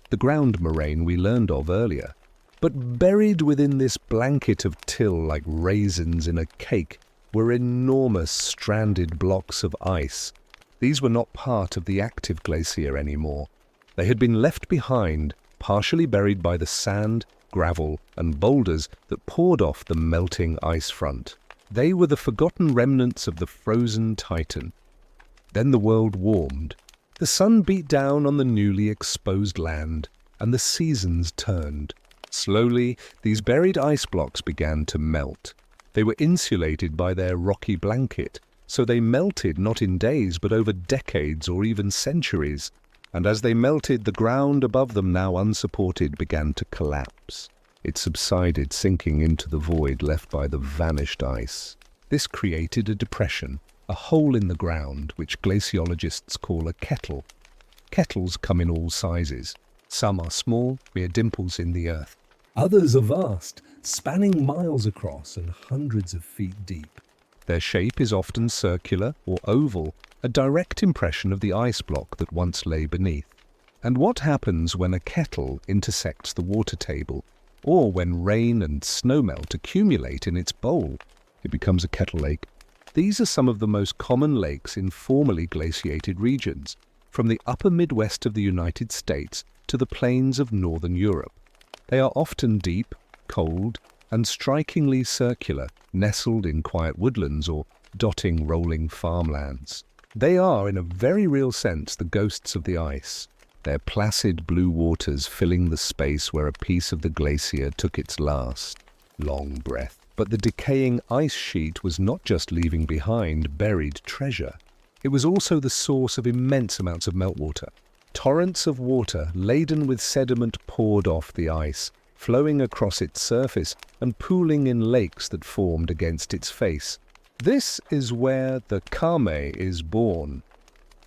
the ground moraine we learned of earlier. But buried within this blanket of till like raisins in a cake were enormous stranded blocks of ice. These were not part of the active glacier anymore. They had been left behind, partially buried by the sand, gravel, and boulders that poured off the melting ice front. They were the forgotten remnants of the frozen Titan. Then the world warmed. The sun beat down on the newly exposed land, and the seasons turned. Slowly, these buried ice blocks began to melt. They were insulated by their rocky blanket, so they melted not in days but over decades or even centuries. And as they melted, the ground above them, now unsupported, began to collapse. It subsided, sinking into the void left by the vanished ice. This created a depression, a hole in the ground, which glaciologists call a kettle. Kettles come in all sizes. Some are small, mere dimples in the earth. Others are vast, spanning miles across and hundreds of feet deep. Their shape is often circular or oval, a direct impression of the ice block that once lay beneath. And what happens when a kettle intersects the water table, or when rain and snowmelt accumulate in its bowl? It becomes a kettle lake. These are some of the most common lakes in formerly glaciated regions, from the upper Midwest of the United States to the plains of northern Europe. They are often deep, cold, and strikingly circular, nestled in quiet woodlands or dotting rolling farmlands. They are, in a very real sense, the ghosts of the ice, their placid blue waters filling the space where a piece of the glacier took its last, long breath. But the decaying ice sheet was not just leaving behind buried treasure. It was also the source of immense amounts of meltwater. Torrents of water laden with sediment poured off the ice, flowing across its surface and pooling in lakes that formed against its face. This is where the kame is born.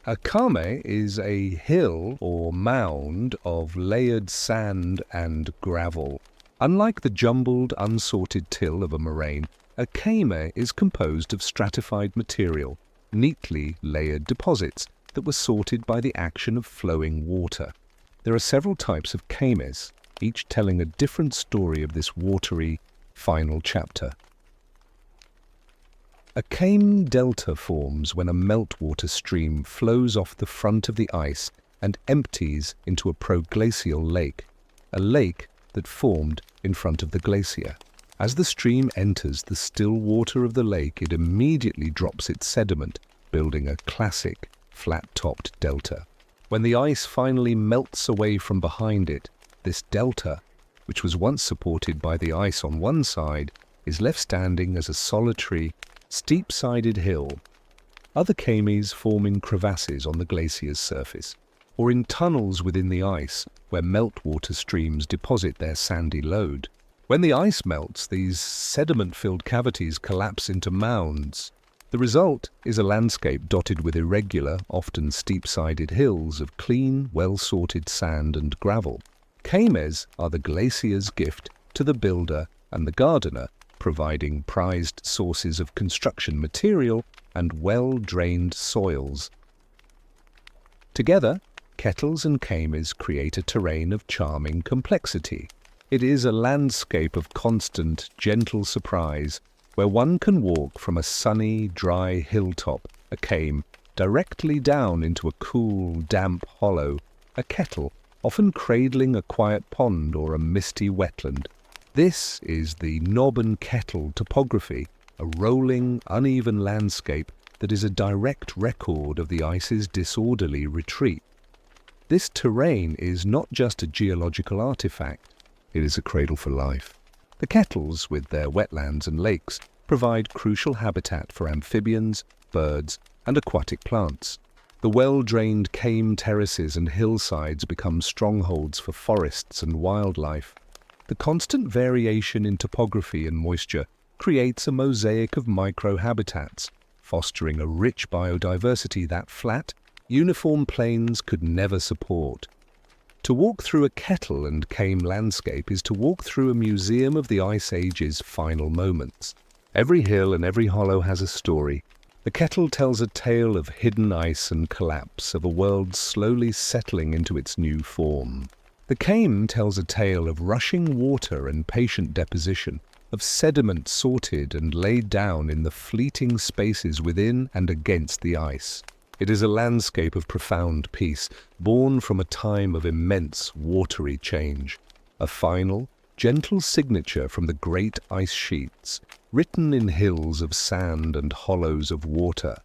A kame is a hill or mound of layered sand and gravel. Unlike the jumbled, unsorted till of a moraine, a kame is composed of stratified material, neatly layered deposits that were sorted by the action of flowing water. There are several types of kames, each telling a different story of this watery, final chapter. A kame delta forms when a meltwater stream flows off the front of the ice and empties into a proglacial lake, a lake that formed in front of the glacier. As the stream enters the still water of the lake, it immediately drops its sediment, building a classic flat-topped delta. When the ice finally melts away from behind it, this delta, which was once supported by the ice on one side, is left standing as a solitary, steep-sided hill. Other kames form in crevasses on the glacier's surface, or in tunnels within the ice where meltwater streams deposit their sandy load. When the ice melts, these sediment-filled cavities collapse into mounds. The result is a landscape dotted with irregular, often steep-sided hills of clean, well-sorted sand and gravel. Kames are the glacier's gift to the builder and the gardener, providing prized sources of construction material and well-drained soils. Together, kettles and kames create a terrain of charming complexity. It is a landscape of constant, gentle surprise, where one can walk from a sunny, dry hilltop, a kame, directly down into a cool, damp hollow, a kettle, often cradling a quiet pond or a misty wetland. This is the knob and kettle topography, a rolling, uneven landscape that is a direct record of the ice's disorderly retreat. This terrain is not just a geological artifact, it is a cradle for life. The kettles, with their wetlands and lakes, provide crucial habitat for amphibians, birds, and aquatic plants. The well-drained kame terraces and hillsides become strongholds for forests and wildlife. The constant variation in topography and moisture creates a mosaic of microhabitats, fostering a rich biodiversity that flat, uniform plains could never support. To walk through a kettle and kame landscape is to walk through a museum of the Ice Age's final moments. Every hill and every hollow has a story. The kettle tells a tale of hidden ice and collapse, of a world slowly settling into its new form. The kame tells a tale of rushing water and patient deposition, of sediment sorted and laid down in the fleeting spaces within and against the ice. It is a landscape of profound peace, born from a time of immense watery change. A final, gentle signature from the great ice sheets, written in hills of sand and hollows of water.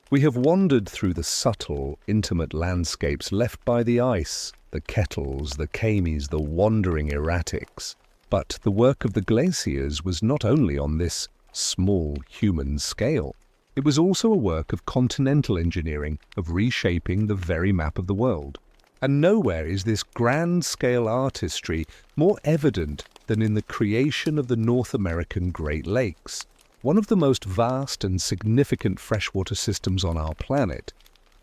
We have wandered through the subtle, intimate landscapes left by the ice, the kettles, the kames, the wandering erratics. But the work of the glaciers was not only on this small human scale. It was also a work of continental engineering, of reshaping the very map of the world. And nowhere is this grand-scale artistry more evident than in the creation of the North American Great Lakes, one of the most vast and significant freshwater systems on our planet.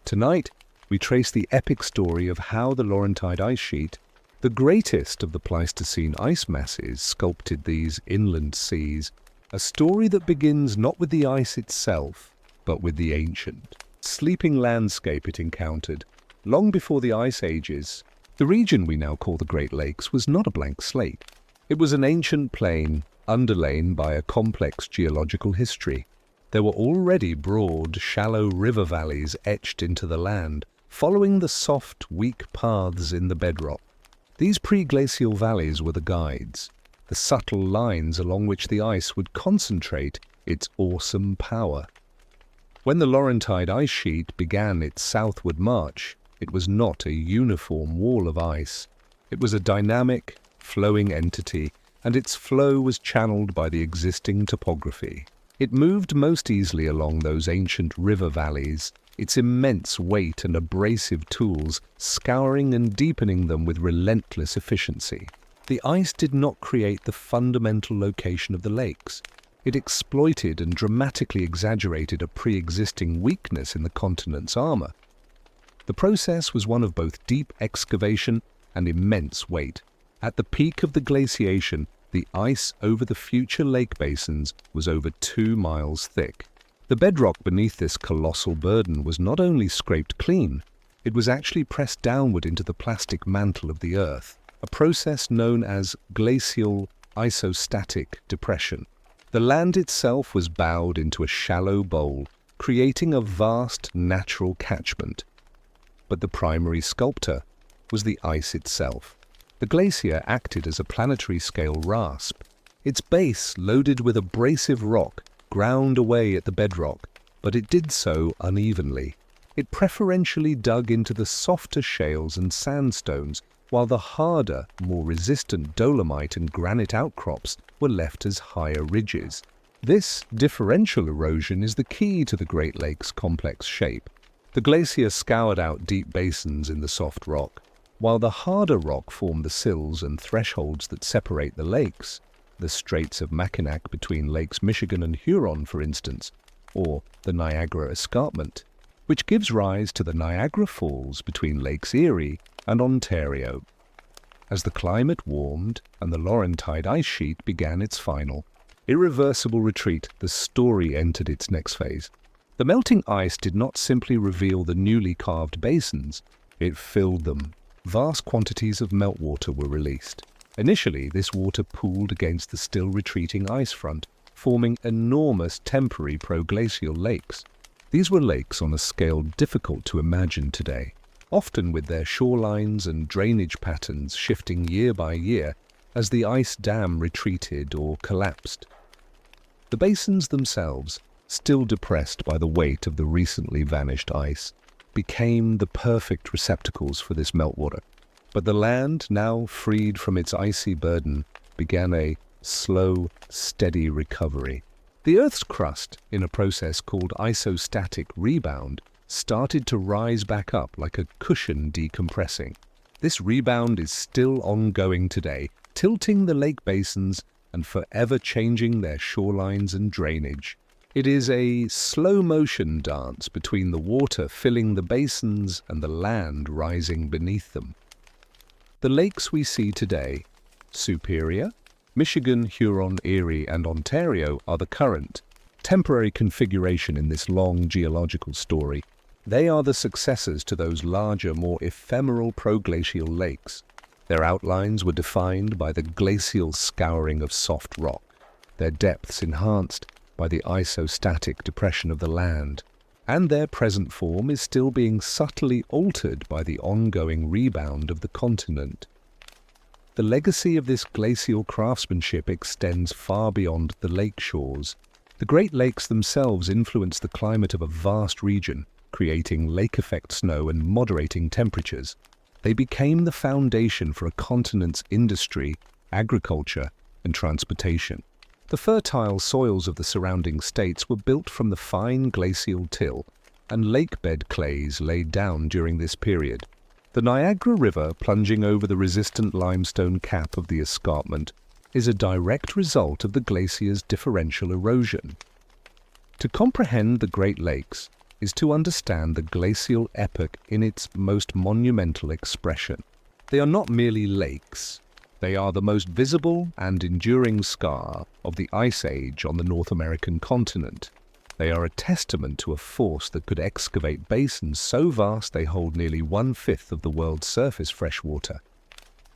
Tonight, we trace the epic story of how the Laurentide ice sheet, the greatest of the Pleistocene ice masses, sculpted these inland seas, a story that begins not with the ice itself, but with the ancient, sleeping landscape it encountered. Long before the Ice Ages, the region we now call the Great Lakes was not a blank slate. It was an ancient plain, underlain by a complex geological history. There were already broad, shallow river valleys etched into the land, following the soft, weak paths in the bedrock. These pre-glacial valleys were the guides, the subtle lines along which the ice would concentrate its awesome power. When the Laurentide ice sheet began its southward march, it was not a uniform wall of ice. It was a dynamic, flowing entity, and its flow was channeled by the existing topography. It moved most easily along those ancient river valleys, its immense weight and abrasive tools scouring and deepening them with relentless efficiency. The ice did not create the fundamental location of the lakes. It exploited and dramatically exaggerated a pre-existing weakness in the continent's armor. The process was one of both deep excavation and immense weight. At the peak of the glaciation, the ice over the future lake basins was over 2 miles thick. The bedrock beneath this colossal burden was not only scraped clean, it was actually pressed downward into the plastic mantle of the earth, a process known as glacial isostatic depression. The land itself was bowed into a shallow bowl, creating a vast natural catchment. But the primary sculptor was the ice itself. The glacier acted as a planetary scale rasp. Its base, loaded with abrasive rock, ground away at the bedrock, but it did so unevenly. It preferentially dug into the softer shales and sandstones, while the harder, more resistant dolomite and granite outcrops were left as higher ridges. This differential erosion is the key to the Great Lakes' complex shape. The glacier scoured out deep basins in the soft rock, while the harder rock formed the sills and thresholds that separate the lakes. The Straits of Mackinac between Lakes Michigan and Huron, for instance, or the Niagara Escarpment, which gives rise to the Niagara Falls between Lakes Erie and Ontario. As the climate warmed and the Laurentide ice sheet began its final, irreversible retreat, the story entered its next phase. The melting ice did not simply reveal the newly carved basins, it filled them. Vast quantities of meltwater were released. Initially, this water pooled against the still retreating ice front, forming enormous temporary proglacial lakes. These were lakes on a scale difficult to imagine today, often with their shorelines and drainage patterns shifting year by year as the ice dam retreated or collapsed. The basins themselves, still depressed by the weight of the recently vanished ice, became the perfect receptacles for this meltwater. But the land, now freed from its icy burden, began a slow, steady recovery. The Earth's crust, in a process called isostatic rebound, started to rise back up like a cushion decompressing. This rebound is still ongoing today, tilting the lake basins and forever changing their shorelines and drainage. It is a slow-motion dance between the water filling the basins and the land rising beneath them. The lakes we see today, Superior, Michigan, Huron, Erie, and Ontario, are the current, temporary configuration in this long geological story. They are the successors to those larger, more ephemeral proglacial lakes. Their outlines were defined by the glacial scouring of soft rock, their depths enhanced by the isostatic depression of the land, and their present form is still being subtly altered by the ongoing rebound of the continent. The legacy of this glacial craftsmanship extends far beyond the lake shores. The Great Lakes themselves influence the climate of a vast region, creating lake-effect snow and moderating temperatures. They became the foundation for a continent's industry, agriculture, and transportation. The fertile soils of the surrounding states were built from the fine glacial till and lakebed clays laid down during this period. The Niagara River, plunging over the resistant limestone cap of the escarpment, is a direct result of the glacier's differential erosion. To comprehend the Great Lakes is to understand the glacial epoch in its most monumental expression. They are not merely lakes. They are the most visible and enduring scar of the Ice Age on the North American continent. They are a testament to a force that could excavate basins so vast they hold nearly 1/5 of the world's surface freshwater.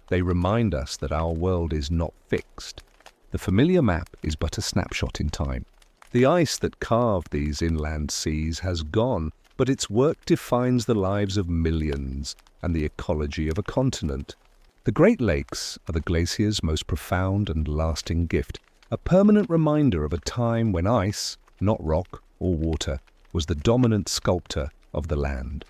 They remind us that our world is not fixed. The familiar map is but a snapshot in time. The ice that carved these inland seas has gone, but its work defines the lives of millions and the ecology of a continent. The Great Lakes are the glacier's most profound and lasting gift, a permanent reminder of a time when ice, not rock or water, was the dominant sculptor of the land.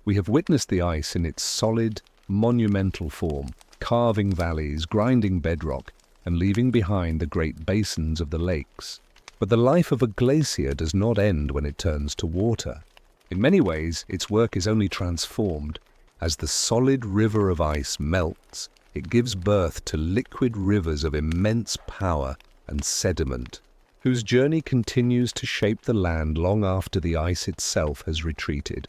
We have witnessed the ice in its solid, monumental form, carving valleys, grinding bedrock, and leaving behind the great basins of the lakes. But the life of a glacier does not end when it turns to water. In many ways, its work is only transformed. As the solid river of ice melts, it gives birth to liquid rivers of immense power and sediment, whose journey continues to shape the land long after the ice itself has retreated.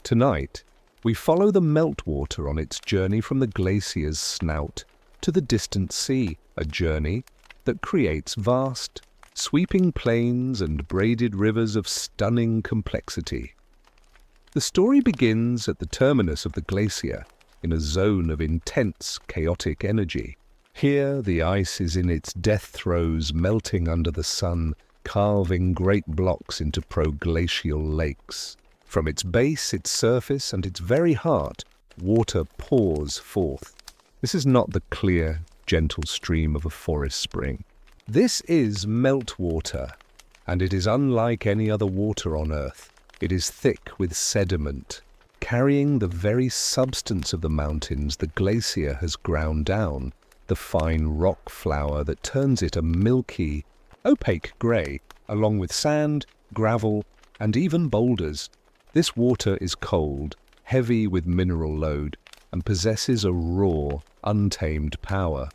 Tonight, we follow the meltwater on its journey from the glacier's snout to the distant sea, a journey that creates vast, sweeping plains and braided rivers of stunning complexity. The story begins at the terminus of the glacier, in a zone of intense, chaotic energy. Here, the ice is in its death throes, melting under the sun, carving great blocks into proglacial lakes. From its base, its surface, and its very heart, water pours forth. This is not the clear, gentle stream of a forest spring. This is meltwater, and it is unlike any other water on Earth. It is thick with sediment, carrying the very substance of the mountains the glacier has ground down, the fine rock flour that turns it a milky, opaque grey, along with sand, gravel, and even boulders. This water is cold, heavy with mineral load, and possesses a raw, untamed power.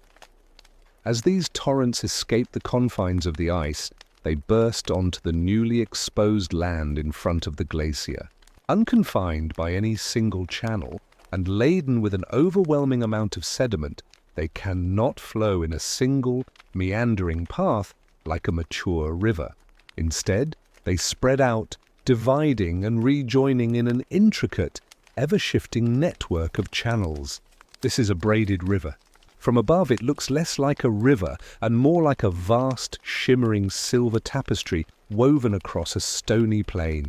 As these torrents escape the confines of the ice, they burst onto the newly exposed land in front of the glacier. Unconfined by any single channel, and laden with an overwhelming amount of sediment, they cannot flow in a single, meandering path like a mature river. Instead, they spread out, dividing and rejoining in an intricate, ever-shifting network of channels. This is a braided river. From above, it looks less like a river and more like a vast, shimmering silver tapestry woven across a stony plain.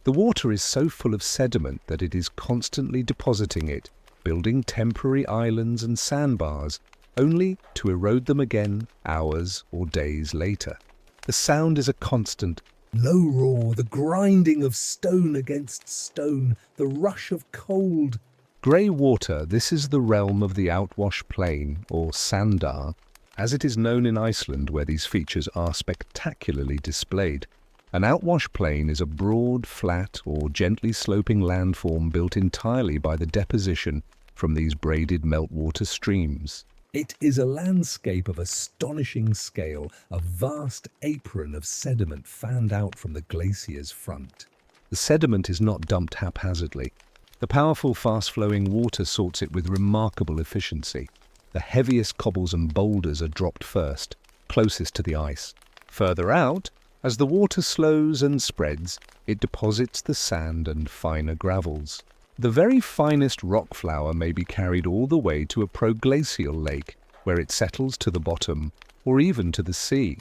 The water is so full of sediment that it is constantly depositing it, building temporary islands and sandbars, only to erode them again hours or days later. The sound is a constant, low roar, the grinding of stone against stone, the rush of cold. Grey water, this is the realm of the outwash plain, or sandar, as it is known in Iceland, where these features are spectacularly displayed. An outwash plain is a broad, flat, or gently sloping landform built entirely by the deposition from these braided meltwater streams. It is a landscape of astonishing scale, a vast apron of sediment fanned out from the glacier's front. The sediment is not dumped haphazardly. The powerful, fast-flowing water sorts it with remarkable efficiency. The heaviest cobbles and boulders are dropped first, closest to the ice. Further out, as the water slows and spreads, it deposits the sand and finer gravels. The very finest rock flour may be carried all the way to a proglacial lake, where it settles to the bottom, or even to the sea.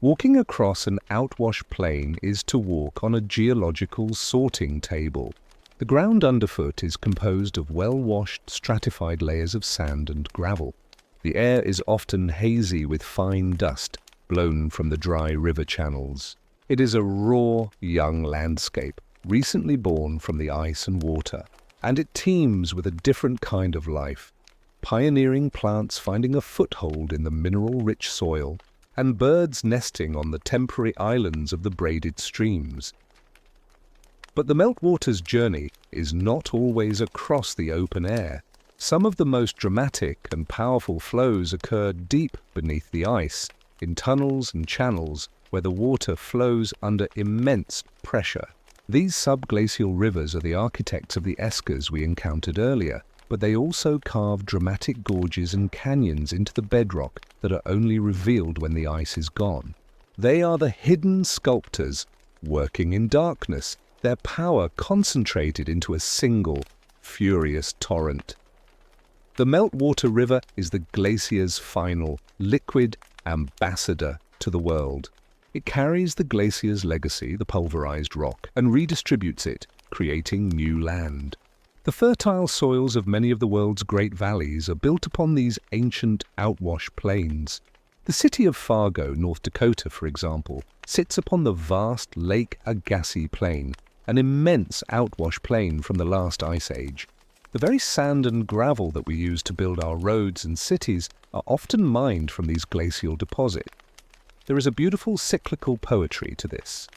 Walking across an outwash plain is to walk on a geological sorting table. The ground underfoot is composed of well-washed, stratified layers of sand and gravel. The air is often hazy with fine dust, blown from the dry river channels. It is a raw, young landscape, recently born from the ice and water, and it teems with a different kind of life. Pioneering plants finding a foothold in the mineral-rich soil, and birds nesting on the temporary islands of the braided streams. But the meltwater's journey is not always across the open air. Some of the most dramatic and powerful flows occur deep beneath the ice, in tunnels and channels where the water flows under immense pressure. These subglacial rivers are the architects of the eskers we encountered earlier, but they also carve dramatic gorges and canyons into the bedrock that are only revealed when the ice is gone. They are the hidden sculptors, working in darkness, their power concentrated into a single, furious torrent. The meltwater river is the glacier's final, liquid ambassador to the world. It carries the glacier's legacy, the pulverized rock, and redistributes it, creating new land. The fertile soils of many of the world's great valleys are built upon these ancient outwash plains. The city of Fargo, North Dakota, for example, sits upon the vast Lake Agassiz Plain, an immense outwash plain from the last ice age. The very sand and gravel that we use to build our roads and cities are often mined from these glacial deposits. There is a beautiful cyclical poetry to this.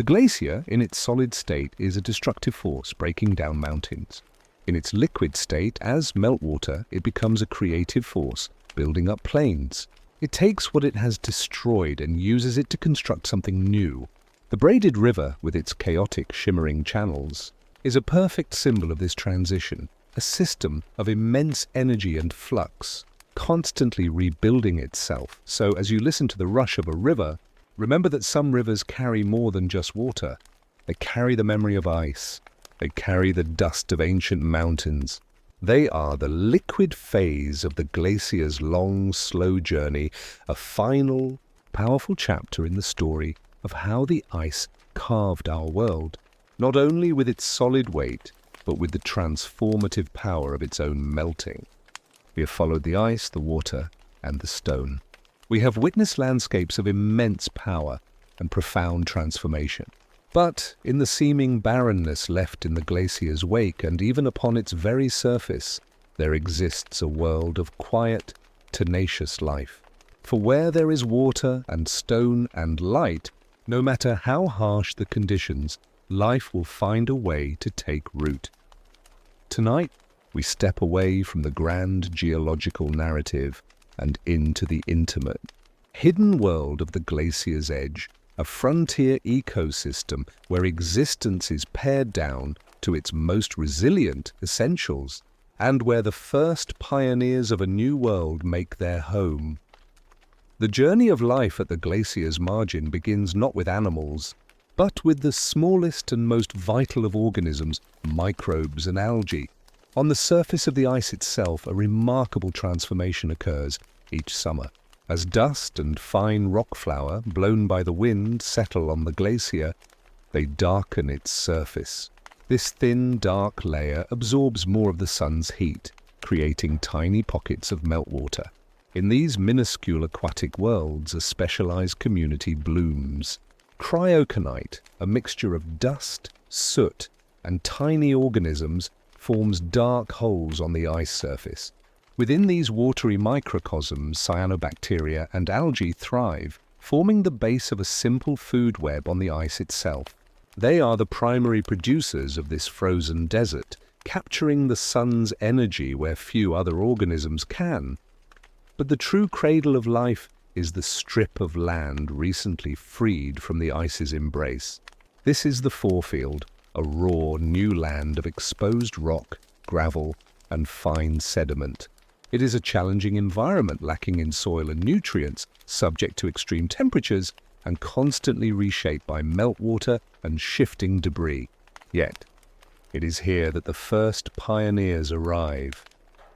The glacier, in its solid state, is a destructive force breaking down mountains. In its liquid state, as meltwater, it becomes a creative force, building up plains. It takes what it has destroyed and uses it to construct something new. The braided river, with its chaotic, shimmering channels, is a perfect symbol of this transition, a system of immense energy and flux, constantly rebuilding itself. So as you listen to the rush of a river, remember that some rivers carry more than just water. They carry the memory of ice. They carry the dust of ancient mountains. They are the liquid phase of the glacier's long, slow journey, a final, powerful chapter in the story of how the ice carved our world, not only with its solid weight, but with the transformative power of its own melting. We have followed the ice, the water, and the stone. We have witnessed landscapes of immense power and profound transformation. But in the seeming barrenness left in the glacier's wake, and even upon its very surface, there exists a world of quiet, tenacious life. For where there is water and stone and light, no matter how harsh the conditions, life will find a way to take root. Tonight, we step away from the grand geological narrative and into the intimate, hidden world of the glacier's edge, a frontier ecosystem where existence is pared down to its most resilient essentials, and where the first pioneers of a new world make their home. The journey of life at the glacier's margin begins not with animals, but with the smallest and most vital of organisms, microbes and algae. On the surface of the ice itself, a remarkable transformation occurs each summer. As dust and fine rock flour, blown by the wind, settle on the glacier, they darken its surface. This thin, dark layer absorbs more of the sun's heat, creating tiny pockets of meltwater. In these minuscule aquatic worlds, a specialized community blooms. Cryoconite, a mixture of dust, soot, and tiny organisms, forms dark holes on the ice surface. Within these watery microcosms, cyanobacteria and algae thrive, forming the base of a simple food web on the ice itself. They are the primary producers of this frozen desert, capturing the sun's energy where few other organisms can. But the true cradle of life is the strip of land recently freed from the ice's embrace. This is the forefield, a raw, new land of exposed rock, gravel, and fine sediment. It is a challenging environment lacking in soil and nutrients, subject to extreme temperatures, and constantly reshaped by meltwater and shifting debris. Yet, it is here that the first pioneers arrive.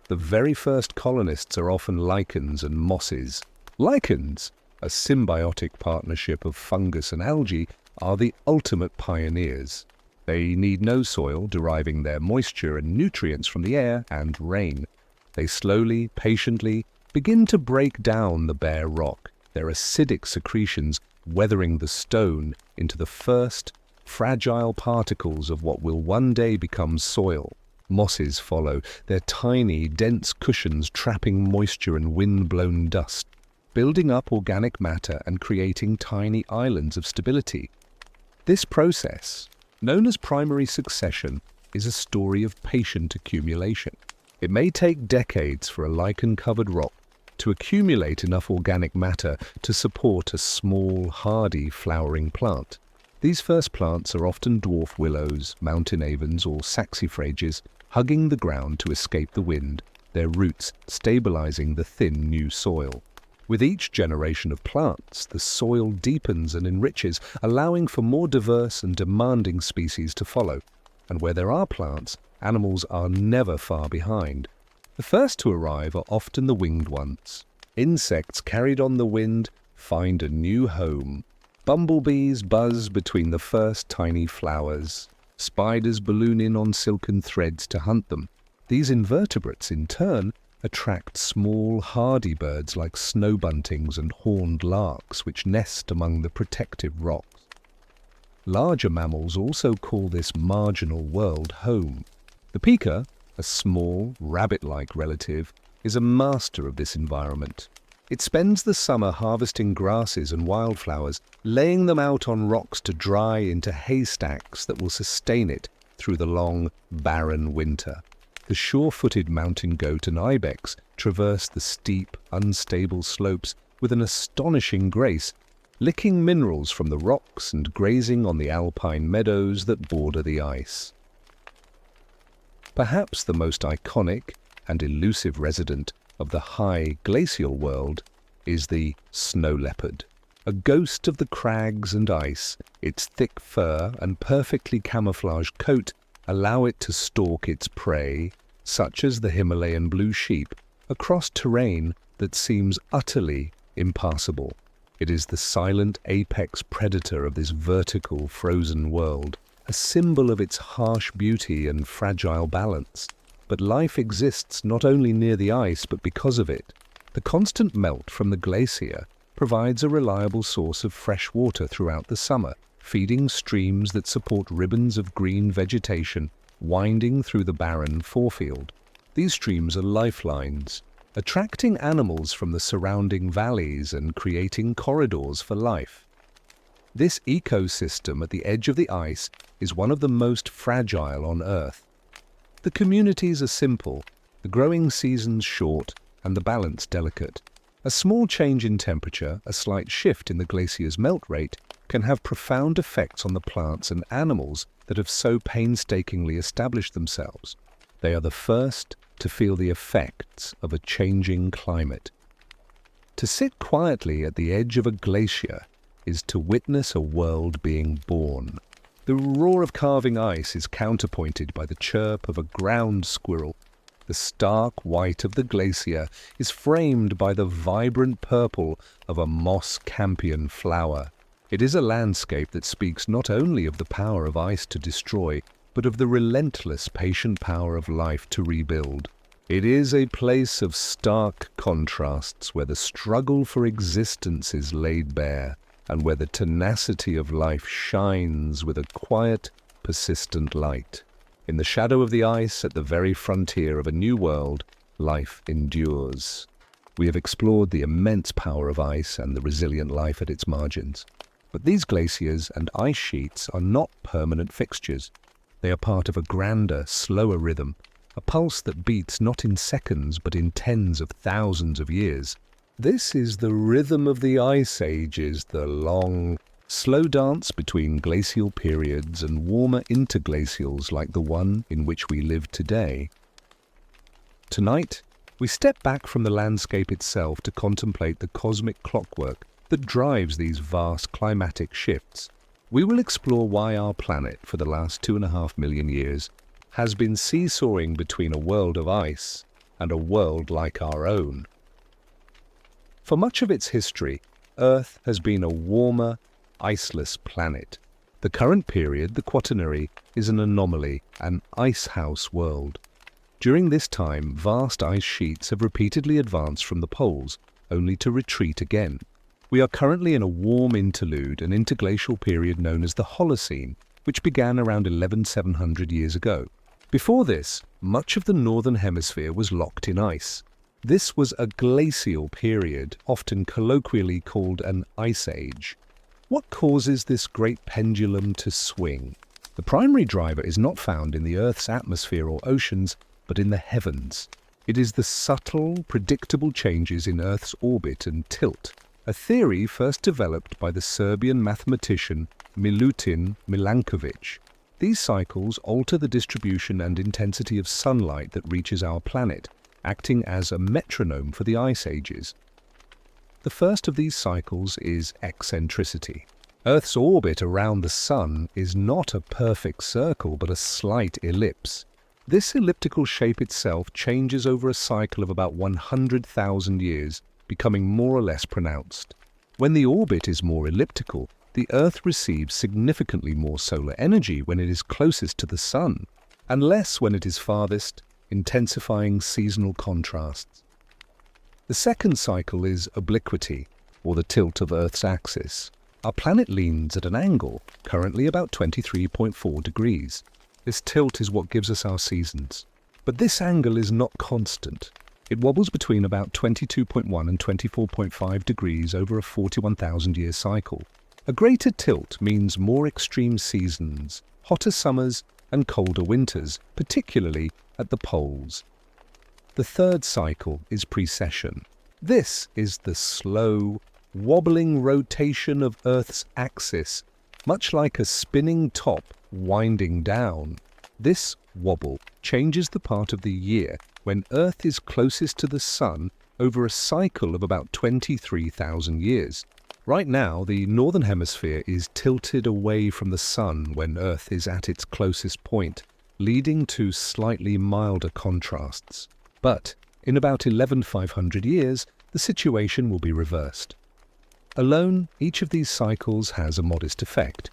The very first colonists are often lichens and mosses. Lichens, a symbiotic partnership of fungus and algae, are the ultimate pioneers. They need no soil, deriving their moisture and nutrients from the air and rain. They slowly, patiently begin to break down the bare rock, their acidic secretions weathering the stone into the first fragile particles of what will one day become soil. Mosses follow, their tiny, dense cushions trapping moisture and wind-blown dust, building up organic matter and creating tiny islands of stability. This process, known as primary succession, is a story of patient accumulation. It may take decades for a lichen-covered rock to accumulate enough organic matter to support a small, hardy, flowering plant. These first plants are often dwarf willows, mountain avens, or saxifrages, hugging the ground to escape the wind, their roots stabilizing the thin new soil. With each generation of plants, the soil deepens and enriches, allowing for more diverse and demanding species to follow. And where there are plants, animals are never far behind. The first to arrive are often the winged ones. Insects carried on the wind find a new home. Bumblebees buzz between the first tiny flowers. Spiders balloon in on silken threads to hunt them. These invertebrates, in turn, attract small, hardy birds like snow buntings and horned larks, which nest among the protective rocks. Larger mammals also call this marginal world home. The pika, a small, rabbit-like relative, is a master of this environment. It spends the summer harvesting grasses and wildflowers, laying them out on rocks to dry into haystacks that will sustain it through the long, barren winter. The sure-footed mountain goat and ibex traverse the steep, unstable slopes with an astonishing grace, licking minerals from the rocks and grazing on the alpine meadows that border the ice. Perhaps the most iconic and elusive resident of the high glacial world is the snow leopard. A ghost of the crags and ice, its thick fur and perfectly camouflaged coat allow it to stalk its prey, such as the Himalayan blue sheep, across terrain that seems utterly impassable. It is the silent apex predator of this vertical, frozen world, a symbol of its harsh beauty and fragile balance. But life exists not only near the ice, but because of it. The constant melt from the glacier provides a reliable source of fresh water throughout the summer, feeding streams that support ribbons of green vegetation winding through the barren forefield. These streams are lifelines, attracting animals from the surrounding valleys and creating corridors for life. This ecosystem at the edge of the ice is one of the most fragile on Earth. The communities are simple, the growing seasons short, and the balance delicate. A small change in temperature, a slight shift in the glacier's melt rate, can have profound effects on the plants and animals that have so painstakingly established themselves. They are the first to feel the effects of a changing climate. To sit quietly at the edge of a glacier is to witness a world being born. The roar of calving ice is counterpointed by the chirp of a ground squirrel. The stark white of the glacier is framed by the vibrant purple of a moss campion flower. It is a landscape that speaks not only of the power of ice to destroy, but of the relentless, patient power of life to rebuild. It is a place of stark contrasts where the struggle for existence is laid bare, and where the tenacity of life shines with a quiet, persistent light. In the shadow of the ice, at the very frontier of a new world, life endures. We have explored the immense power of ice and the resilient life at its margins. But these glaciers and ice sheets are not permanent fixtures. They are part of a grander, slower rhythm, a pulse that beats not in seconds but in tens of thousands of years. This is the rhythm of the ice ages, the long, slow dance between glacial periods and warmer interglacials like the one in which we live today. Tonight, we step back from the landscape itself to contemplate the cosmic clockwork that drives these vast climatic shifts. We will explore why our planet, for the last 2.5 million years, has been seesawing between a world of ice and a world like our own. For much of its history, Earth has been a warmer, iceless planet. The current period, the Quaternary, is an anomaly, an icehouse world. During this time, vast ice sheets have repeatedly advanced from the poles, only to retreat again. We are currently in a warm interlude, an interglacial period known as the Holocene, which began around 11,700 years ago. Before this, much of the northern hemisphere was locked in ice. This was a glacial period, often colloquially called an ice age. What causes this great pendulum to swing? The primary driver is not found in the Earth's atmosphere or oceans, but in the heavens. It is the subtle, predictable changes in Earth's orbit and tilt, a theory first developed by the Serbian mathematician Milutin Milankovic. These cycles alter the distribution and intensity of sunlight that reaches our planet, acting as a metronome for the ice ages. The first of these cycles is eccentricity. Earth's orbit around the Sun is not a perfect circle, but a slight ellipse. This elliptical shape itself changes over a cycle of about 100,000 years, becoming more or less pronounced. When the orbit is more elliptical, the Earth receives significantly more solar energy when it is closest to the Sun, and less when it is farthest, intensifying seasonal contrasts. The second cycle is obliquity, or the tilt of Earth's axis. Our planet leans at an angle, currently about 23.4 degrees. This tilt is what gives us our seasons. But this angle is not constant. It wobbles between about 22.1 and 24.5 degrees over a 41,000-year cycle. A greater tilt means more extreme seasons, hotter summers and colder winters, particularly at the poles. The third cycle is precession. This is the slow, wobbling rotation of Earth's axis, much like a spinning top winding down. This wobble changes the part of the year when Earth is closest to the Sun over a cycle of about 23,000 years. Right now, the northern hemisphere is tilted away from the Sun when Earth is at its closest point, leading to slightly milder contrasts. But in about 11,500 years, the situation will be reversed. Alone, each of these cycles has a modest effect.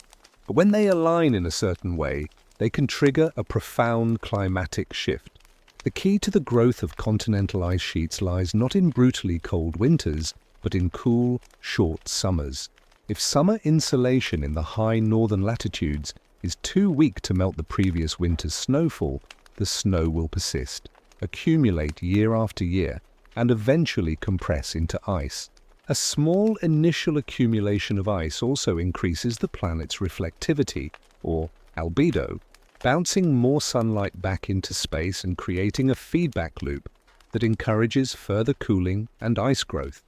But when they align in a certain way, they can trigger a profound climatic shift. The key to the growth of continental ice sheets lies not in brutally cold winters, but in cool, short summers. If summer insolation in the high northern latitudes is too weak to melt the previous winter's snowfall, the snow will persist, accumulate year after year, and eventually compress into ice. A small initial accumulation of ice also increases the planet's reflectivity, or albedo, bouncing more sunlight back into space and creating a feedback loop that encourages further cooling and ice growth.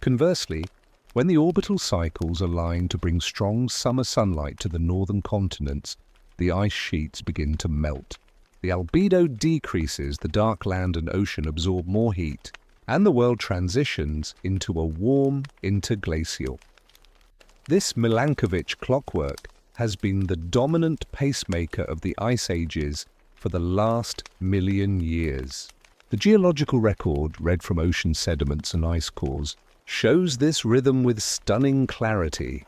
Conversely, when the orbital cycles align to bring strong summer sunlight to the northern continents, the ice sheets begin to melt. The albedo decreases, the dark land and ocean absorb more heat, and the world transitions into a warm interglacial. This Milankovitch clockwork has been the dominant pacemaker of the ice ages for the last million years. The geological record, read from ocean sediments and ice cores, shows this rhythm with stunning clarity.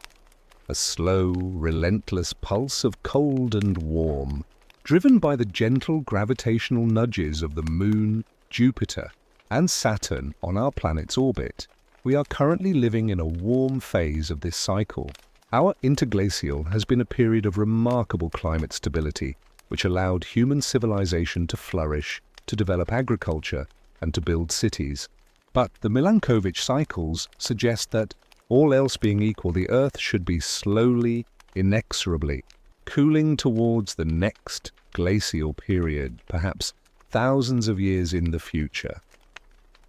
A slow, relentless pulse of cold and warm, driven by the gentle gravitational nudges of the Moon, Jupiter, and Saturn on our planet's orbit. We are currently living in a warm phase of this cycle. Our interglacial has been a period of remarkable climate stability, which allowed human civilization to flourish, to develop agriculture, and to build cities. But the Milankovitch cycles suggest that, all else being equal, the Earth should be slowly, inexorably, cooling towards the next glacial period, perhaps thousands of years in the future.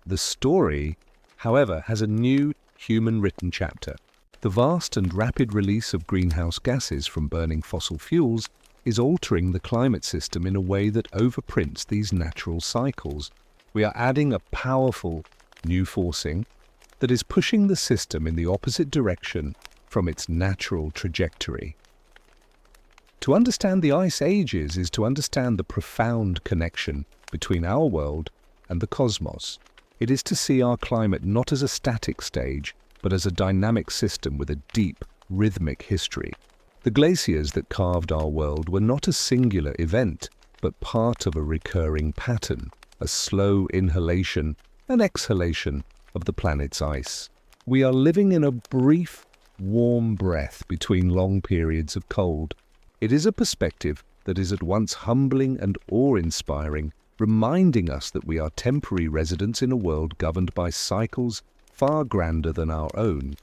The story, however, has a new human-written chapter. The vast and rapid release of greenhouse gases from burning fossil fuels is altering the climate system in a way that overprints these natural cycles. We are adding a powerful new forcing that is pushing the system in the opposite direction from its natural trajectory. To understand the ice ages is to understand the profound connection between our world and the cosmos. It is to see our climate not as a static stage, but as a dynamic system with a deep, rhythmic history. The glaciers that carved our world were not a singular event, but part of a recurring pattern, a slow inhalation and exhalation of the planet's ice. We are living in a brief, warm breath between long periods of cold. It is a perspective that is at once humbling and awe-inspiring, reminding us that we are temporary residents in a world governed by cycles far grander than our own.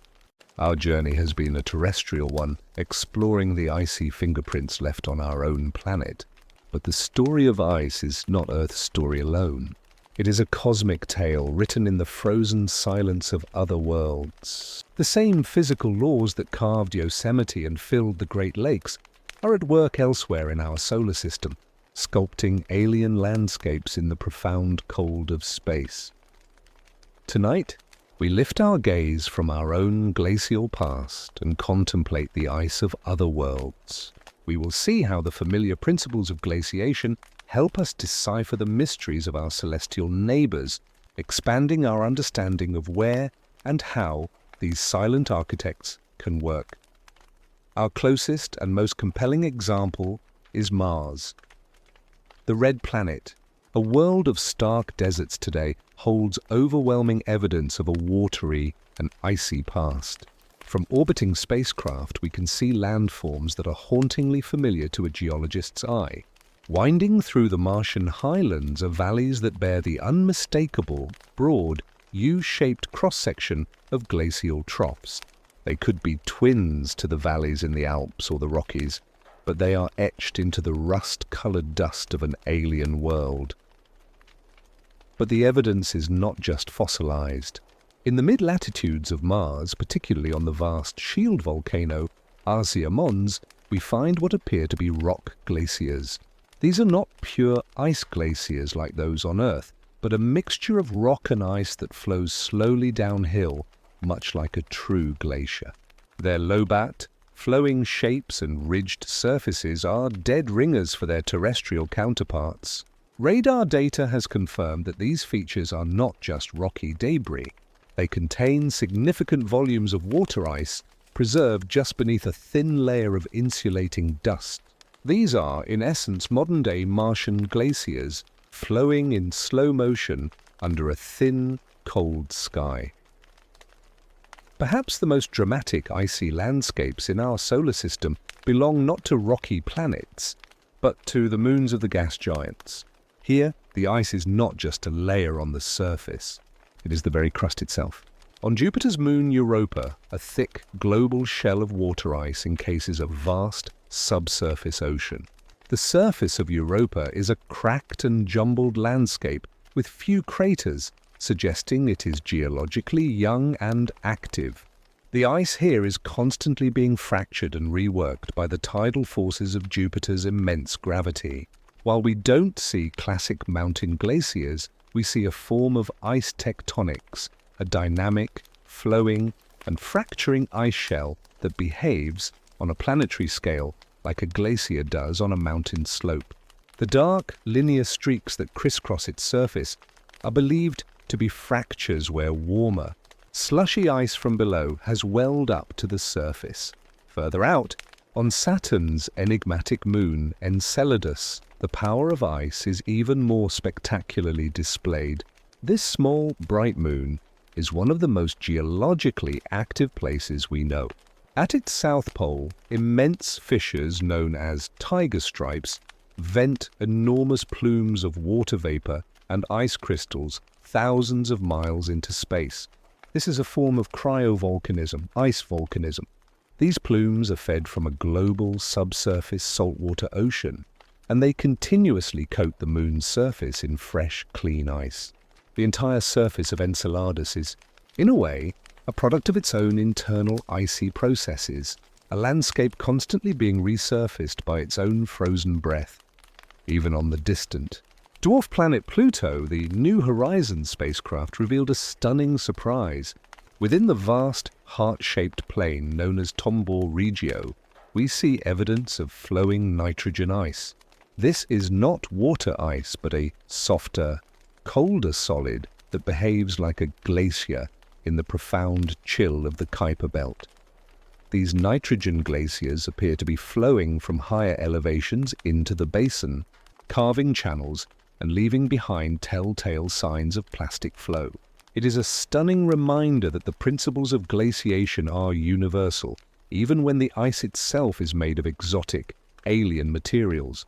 Our journey has been a terrestrial one, exploring the icy fingerprints left on our own planet. But the story of ice is not Earth's story alone. It is a cosmic tale written in the frozen silence of other worlds. The same physical laws that carved Yosemite and filled the Great Lakes are at work elsewhere in our solar system, sculpting alien landscapes in the profound cold of space. Tonight, we lift our gaze from our own glacial past and contemplate the ice of other worlds. We will see how the familiar principles of glaciation help us decipher the mysteries of our celestial neighbors, expanding our understanding of where and how these silent architects can work. Our closest and most compelling example is Mars. The red planet, a world of stark deserts today, holds overwhelming evidence of a watery and icy past. From orbiting spacecraft, we can see landforms that are hauntingly familiar to a geologist's eye. Winding through the Martian highlands are valleys that bear the unmistakable, broad, U-shaped cross-section of glacial troughs. They could be twins to the valleys in the Alps or the Rockies, but they are etched into the rust-colored dust of an alien world. But the evidence is not just fossilized. In the mid-latitudes of Mars, particularly on the vast shield volcano, Asia Mons, we find what appear to be rock glaciers. These are not pure ice glaciers like those on Earth, but a mixture of rock and ice that flows slowly downhill, much like a true glacier. Their lobat, flowing shapes and ridged surfaces are dead ringers for their terrestrial counterparts. Radar data has confirmed that these features are not just rocky debris. They contain significant volumes of water ice preserved just beneath a thin layer of insulating dust. These are, in essence, modern-day Martian glaciers, flowing in slow motion under a thin, cold sky. Perhaps the most dramatic icy landscapes in our solar system belong not to rocky planets, but to the moons of the gas giants. Here, the ice is not just a layer on the surface. It is the very crust itself. On Jupiter's moon Europa, a thick, global shell of water ice encases a vast, subsurface ocean. The surface of Europa is a cracked and jumbled landscape with few craters, suggesting it is geologically young and active. The ice here is constantly being fractured and reworked by the tidal forces of Jupiter's immense gravity. While we don't see classic mountain glaciers, we see a form of ice tectonics, a dynamic, flowing, and fracturing ice shell that behaves, on a planetary scale, like a glacier does on a mountain slope. The dark, linear streaks that crisscross its surface are believed to be fractures where warmer, slushy ice from below has welled up to the surface. Further out, on Saturn's enigmatic moon Enceladus, the power of ice is even more spectacularly displayed. This small, bright moon is one of the most geologically active places we know. At its south pole, immense fissures known as tiger stripes vent enormous plumes of water vapor and ice crystals thousands of miles into space. This is a form of cryovolcanism, ice volcanism. These plumes are fed from a global subsurface saltwater ocean, and they continuously coat the moon's surface in fresh, clean ice. The entire surface of Enceladus is, in a way, a product of its own internal icy processes, a landscape constantly being resurfaced by its own frozen breath. Even on the distant dwarf planet Pluto, the New Horizons spacecraft revealed a stunning surprise. Within the vast, heart-shaped plain known as Tombor Regio, we see evidence of flowing nitrogen ice. This is not water ice, but a softer, colder solid that behaves like a glacier in the profound chill of the Kuiper Belt. These nitrogen glaciers appear to be flowing from higher elevations into the basin, carving channels and leaving behind telltale signs of plastic flow. It is a stunning reminder that the principles of glaciation are universal, even when the ice itself is made of exotic, alien materials.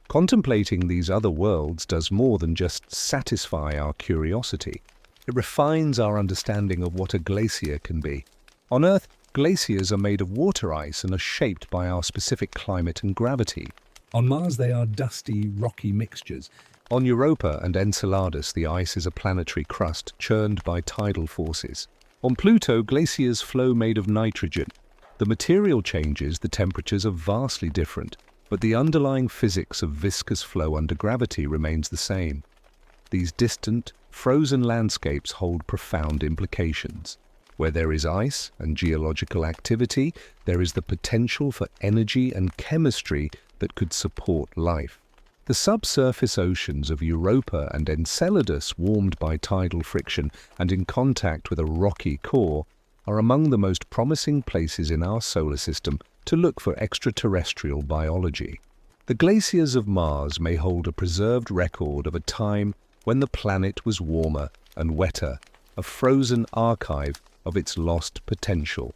Contemplating these other worlds does more than just satisfy our curiosity. It refines our understanding of what a glacier can be. On Earth, glaciers are made of water ice and are shaped by our specific climate and gravity. On Mars, they are dusty, rocky mixtures. On Europa and Enceladus, the ice is a planetary crust churned by tidal forces. On Pluto, glaciers flow made of nitrogen. The material changes, the temperatures are vastly different, but the underlying physics of viscous flow under gravity remains the same. These distant, frozen landscapes hold profound implications. Where there is ice and geological activity, there is the potential for energy and chemistry that could support life. The subsurface oceans of Europa and Enceladus, warmed by tidal friction and in contact with a rocky core, are among the most promising places in our solar system to look for extraterrestrial biology. The glaciers of Mars may hold a preserved record of a time when the planet was warmer and wetter, a frozen archive of its lost potential.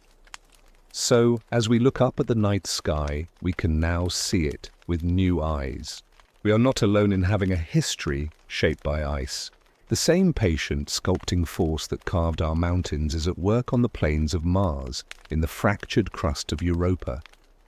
So, as we look up at the night sky, we can now see it with new eyes. We are not alone in having a history shaped by ice. The same patient, sculpting force that carved our mountains is at work on the plains of Mars, in the fractured crust of Europa,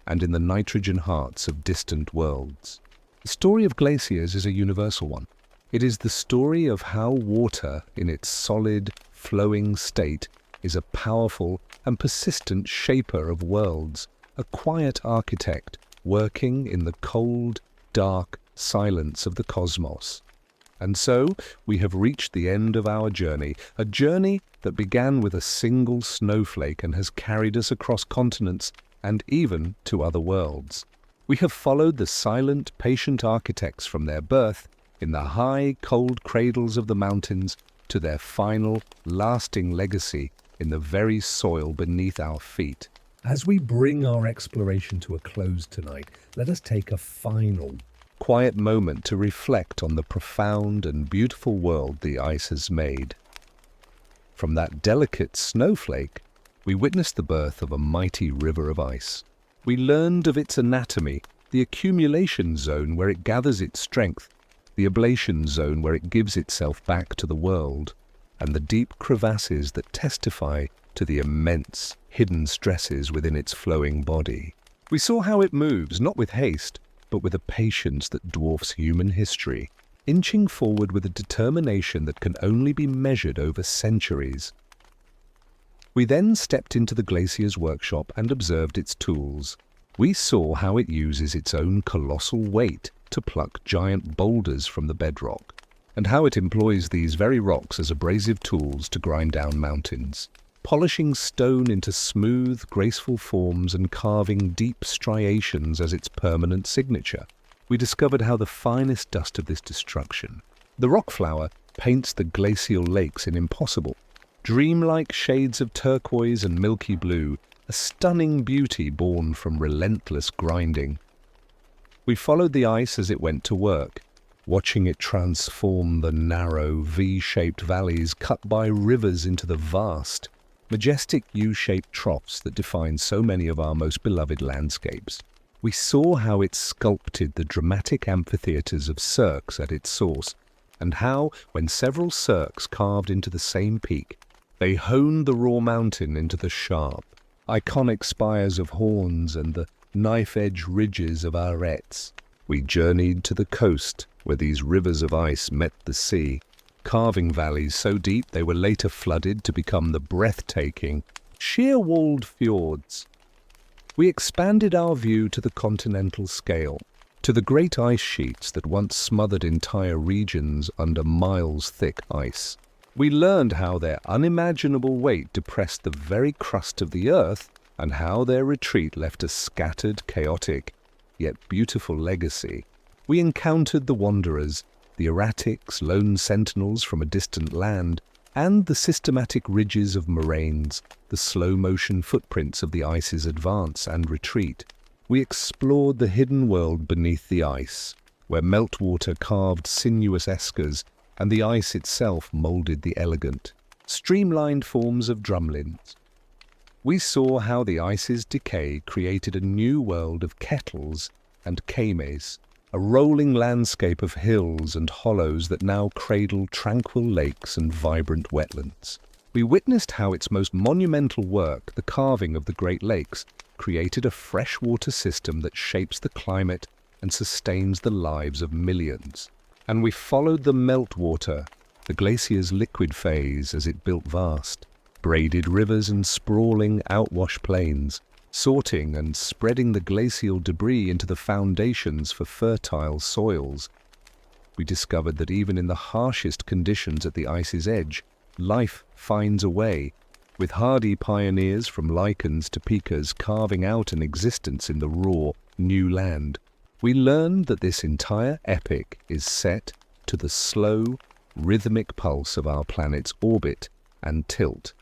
and in the nitrogen hearts of distant worlds. The story of glaciers is a universal one. It is the story of how water, in its solid, flowing state, is a powerful and persistent shaper of worlds, a quiet architect working in the cold, dark silence of the cosmos. And so we have reached the end of our journey, a journey that began with a single snowflake and has carried us across continents and even to other worlds. We have followed the silent, patient architects from their birth in the high, cold cradles of the mountains to their final, lasting legacy in the very soil beneath our feet. As we bring our exploration to a close tonight, let us take a final, quiet moment to reflect on the profound and beautiful world the ice has made. From that delicate snowflake, we witnessed the birth of a mighty river of ice. We learned of its anatomy, the accumulation zone where it gathers its strength, the ablation zone where it gives itself back to the world, and the deep crevasses that testify to the immense, hidden stresses within its flowing body. We saw how it moves, not with haste, but with a patience that dwarfs human history, inching forward with a determination that can only be measured over centuries. We then stepped into the Glacier's workshop and observed its tools. We saw how it uses its own colossal weight to pluck giant boulders from the bedrock, and how it employs these very rocks as abrasive tools to grind down mountains, polishing stone into smooth, graceful forms and carving deep striations as its permanent signature. We discovered how the finest dust of this destruction, the rock flour, paints the glacial lakes in impossible, dreamlike shades of turquoise and milky blue, a stunning beauty born from relentless grinding. We followed the ice as it went to work, watching it transform the narrow, V-shaped valleys cut by rivers into the vast, majestic U-shaped troughs that define so many of our most beloved landscapes. We saw how it sculpted the dramatic amphitheatres of cirques at its source, and how, when several cirques carved into the same peak, they honed the raw mountain into the sharp, iconic spires of horns and the knife-edge ridges of arêtes. We journeyed to the coast, where these rivers of ice met the sea, carving valleys so deep they were later flooded to become the breathtaking, sheer-walled fjords. We expanded our view to the continental scale, to the great ice sheets that once smothered entire regions under miles-thick ice. We learned how their unimaginable weight depressed the very crust of the earth and how their retreat left a scattered, chaotic, yet beautiful legacy. We encountered the wanderers, the erratics, lone sentinels from a distant land, and the systematic ridges of moraines, the slow-motion footprints of the ice's advance and retreat. We explored the hidden world beneath the ice, where meltwater carved sinuous eskers and the ice itself moulded the elegant, streamlined forms of drumlins. We saw how the ice's decay created a new world of kettles and kames, a rolling landscape of hills and hollows that now cradle tranquil lakes and vibrant wetlands. We witnessed how its most monumental work, the carving of the Great Lakes, created a freshwater system that shapes the climate and sustains the lives of millions. And we followed the meltwater, the glacier's liquid phase, as it built vast, braided rivers and sprawling outwash plains, sorting and spreading the glacial debris into the foundations for fertile soils. We discovered that even in the harshest conditions at the ice's edge, life finds a way, with hardy pioneers from lichens to pikas carving out an existence in the raw, new land. We learned that this entire epic is set to the slow, rhythmic pulse of our planet's orbit and tilt,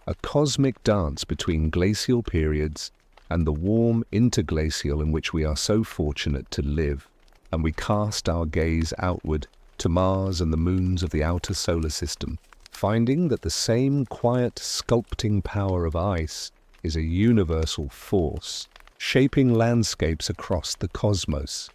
a cosmic dance between glacial periods and the warm interglacial in which we are so fortunate to live. And we cast our gaze outward to Mars and the moons of the outer solar system, finding that the same quiet, sculpting power of ice is a universal force, shaping landscapes across the cosmos.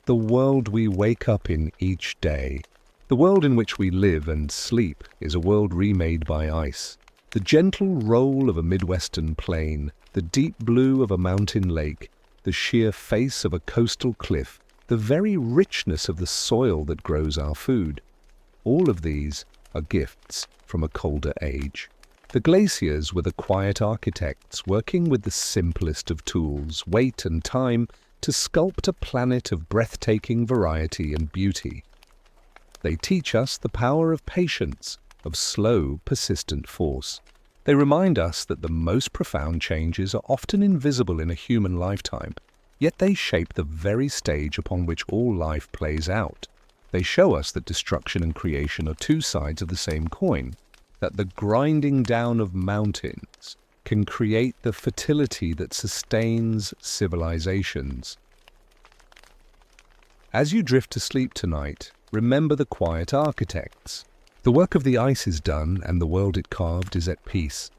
the world we wake up in each day. The world in which we live and sleep is a world remade by ice. The gentle roll of a Midwestern plain, the deep blue of a mountain lake, the sheer face of a coastal cliff, the very richness of the soil that grows our food. All of these are gifts from a colder age. The glaciers were the quiet architects working with the simplest of tools, weight and time, to sculpt a planet of breathtaking variety and beauty. They teach us the power of patience, of slow, persistent force. They remind us that the most profound changes are often invisible in a human lifetime, yet they shape the very stage upon which all life plays out. They show us that destruction and creation are two sides of the same coin, that the grinding down of mountains can create the fertility that sustains civilizations. As you drift to sleep tonight, remember the quiet architects. The work of the ice is done, and the world it carved is at peace.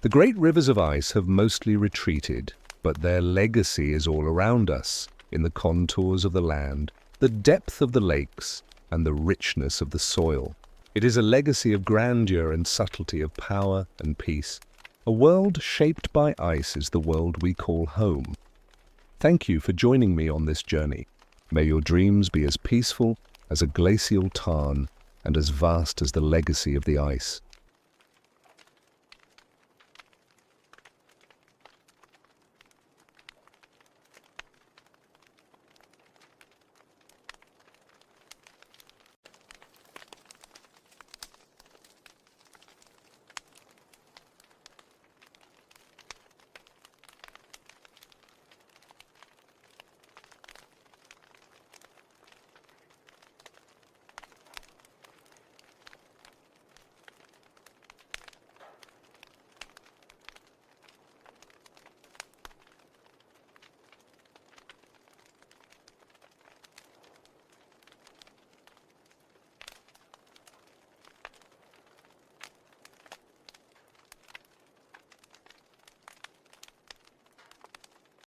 The great rivers of ice have mostly retreated, but their legacy is all around us, in the contours of the land, the depth of the lakes, and the richness of the soil. It is a legacy of grandeur and subtlety, of power and peace. A world shaped by ice is the world we call home. Thank you for joining me on this journey. May your dreams be as peaceful as a glacial tarn and as vast as the legacy of the ice.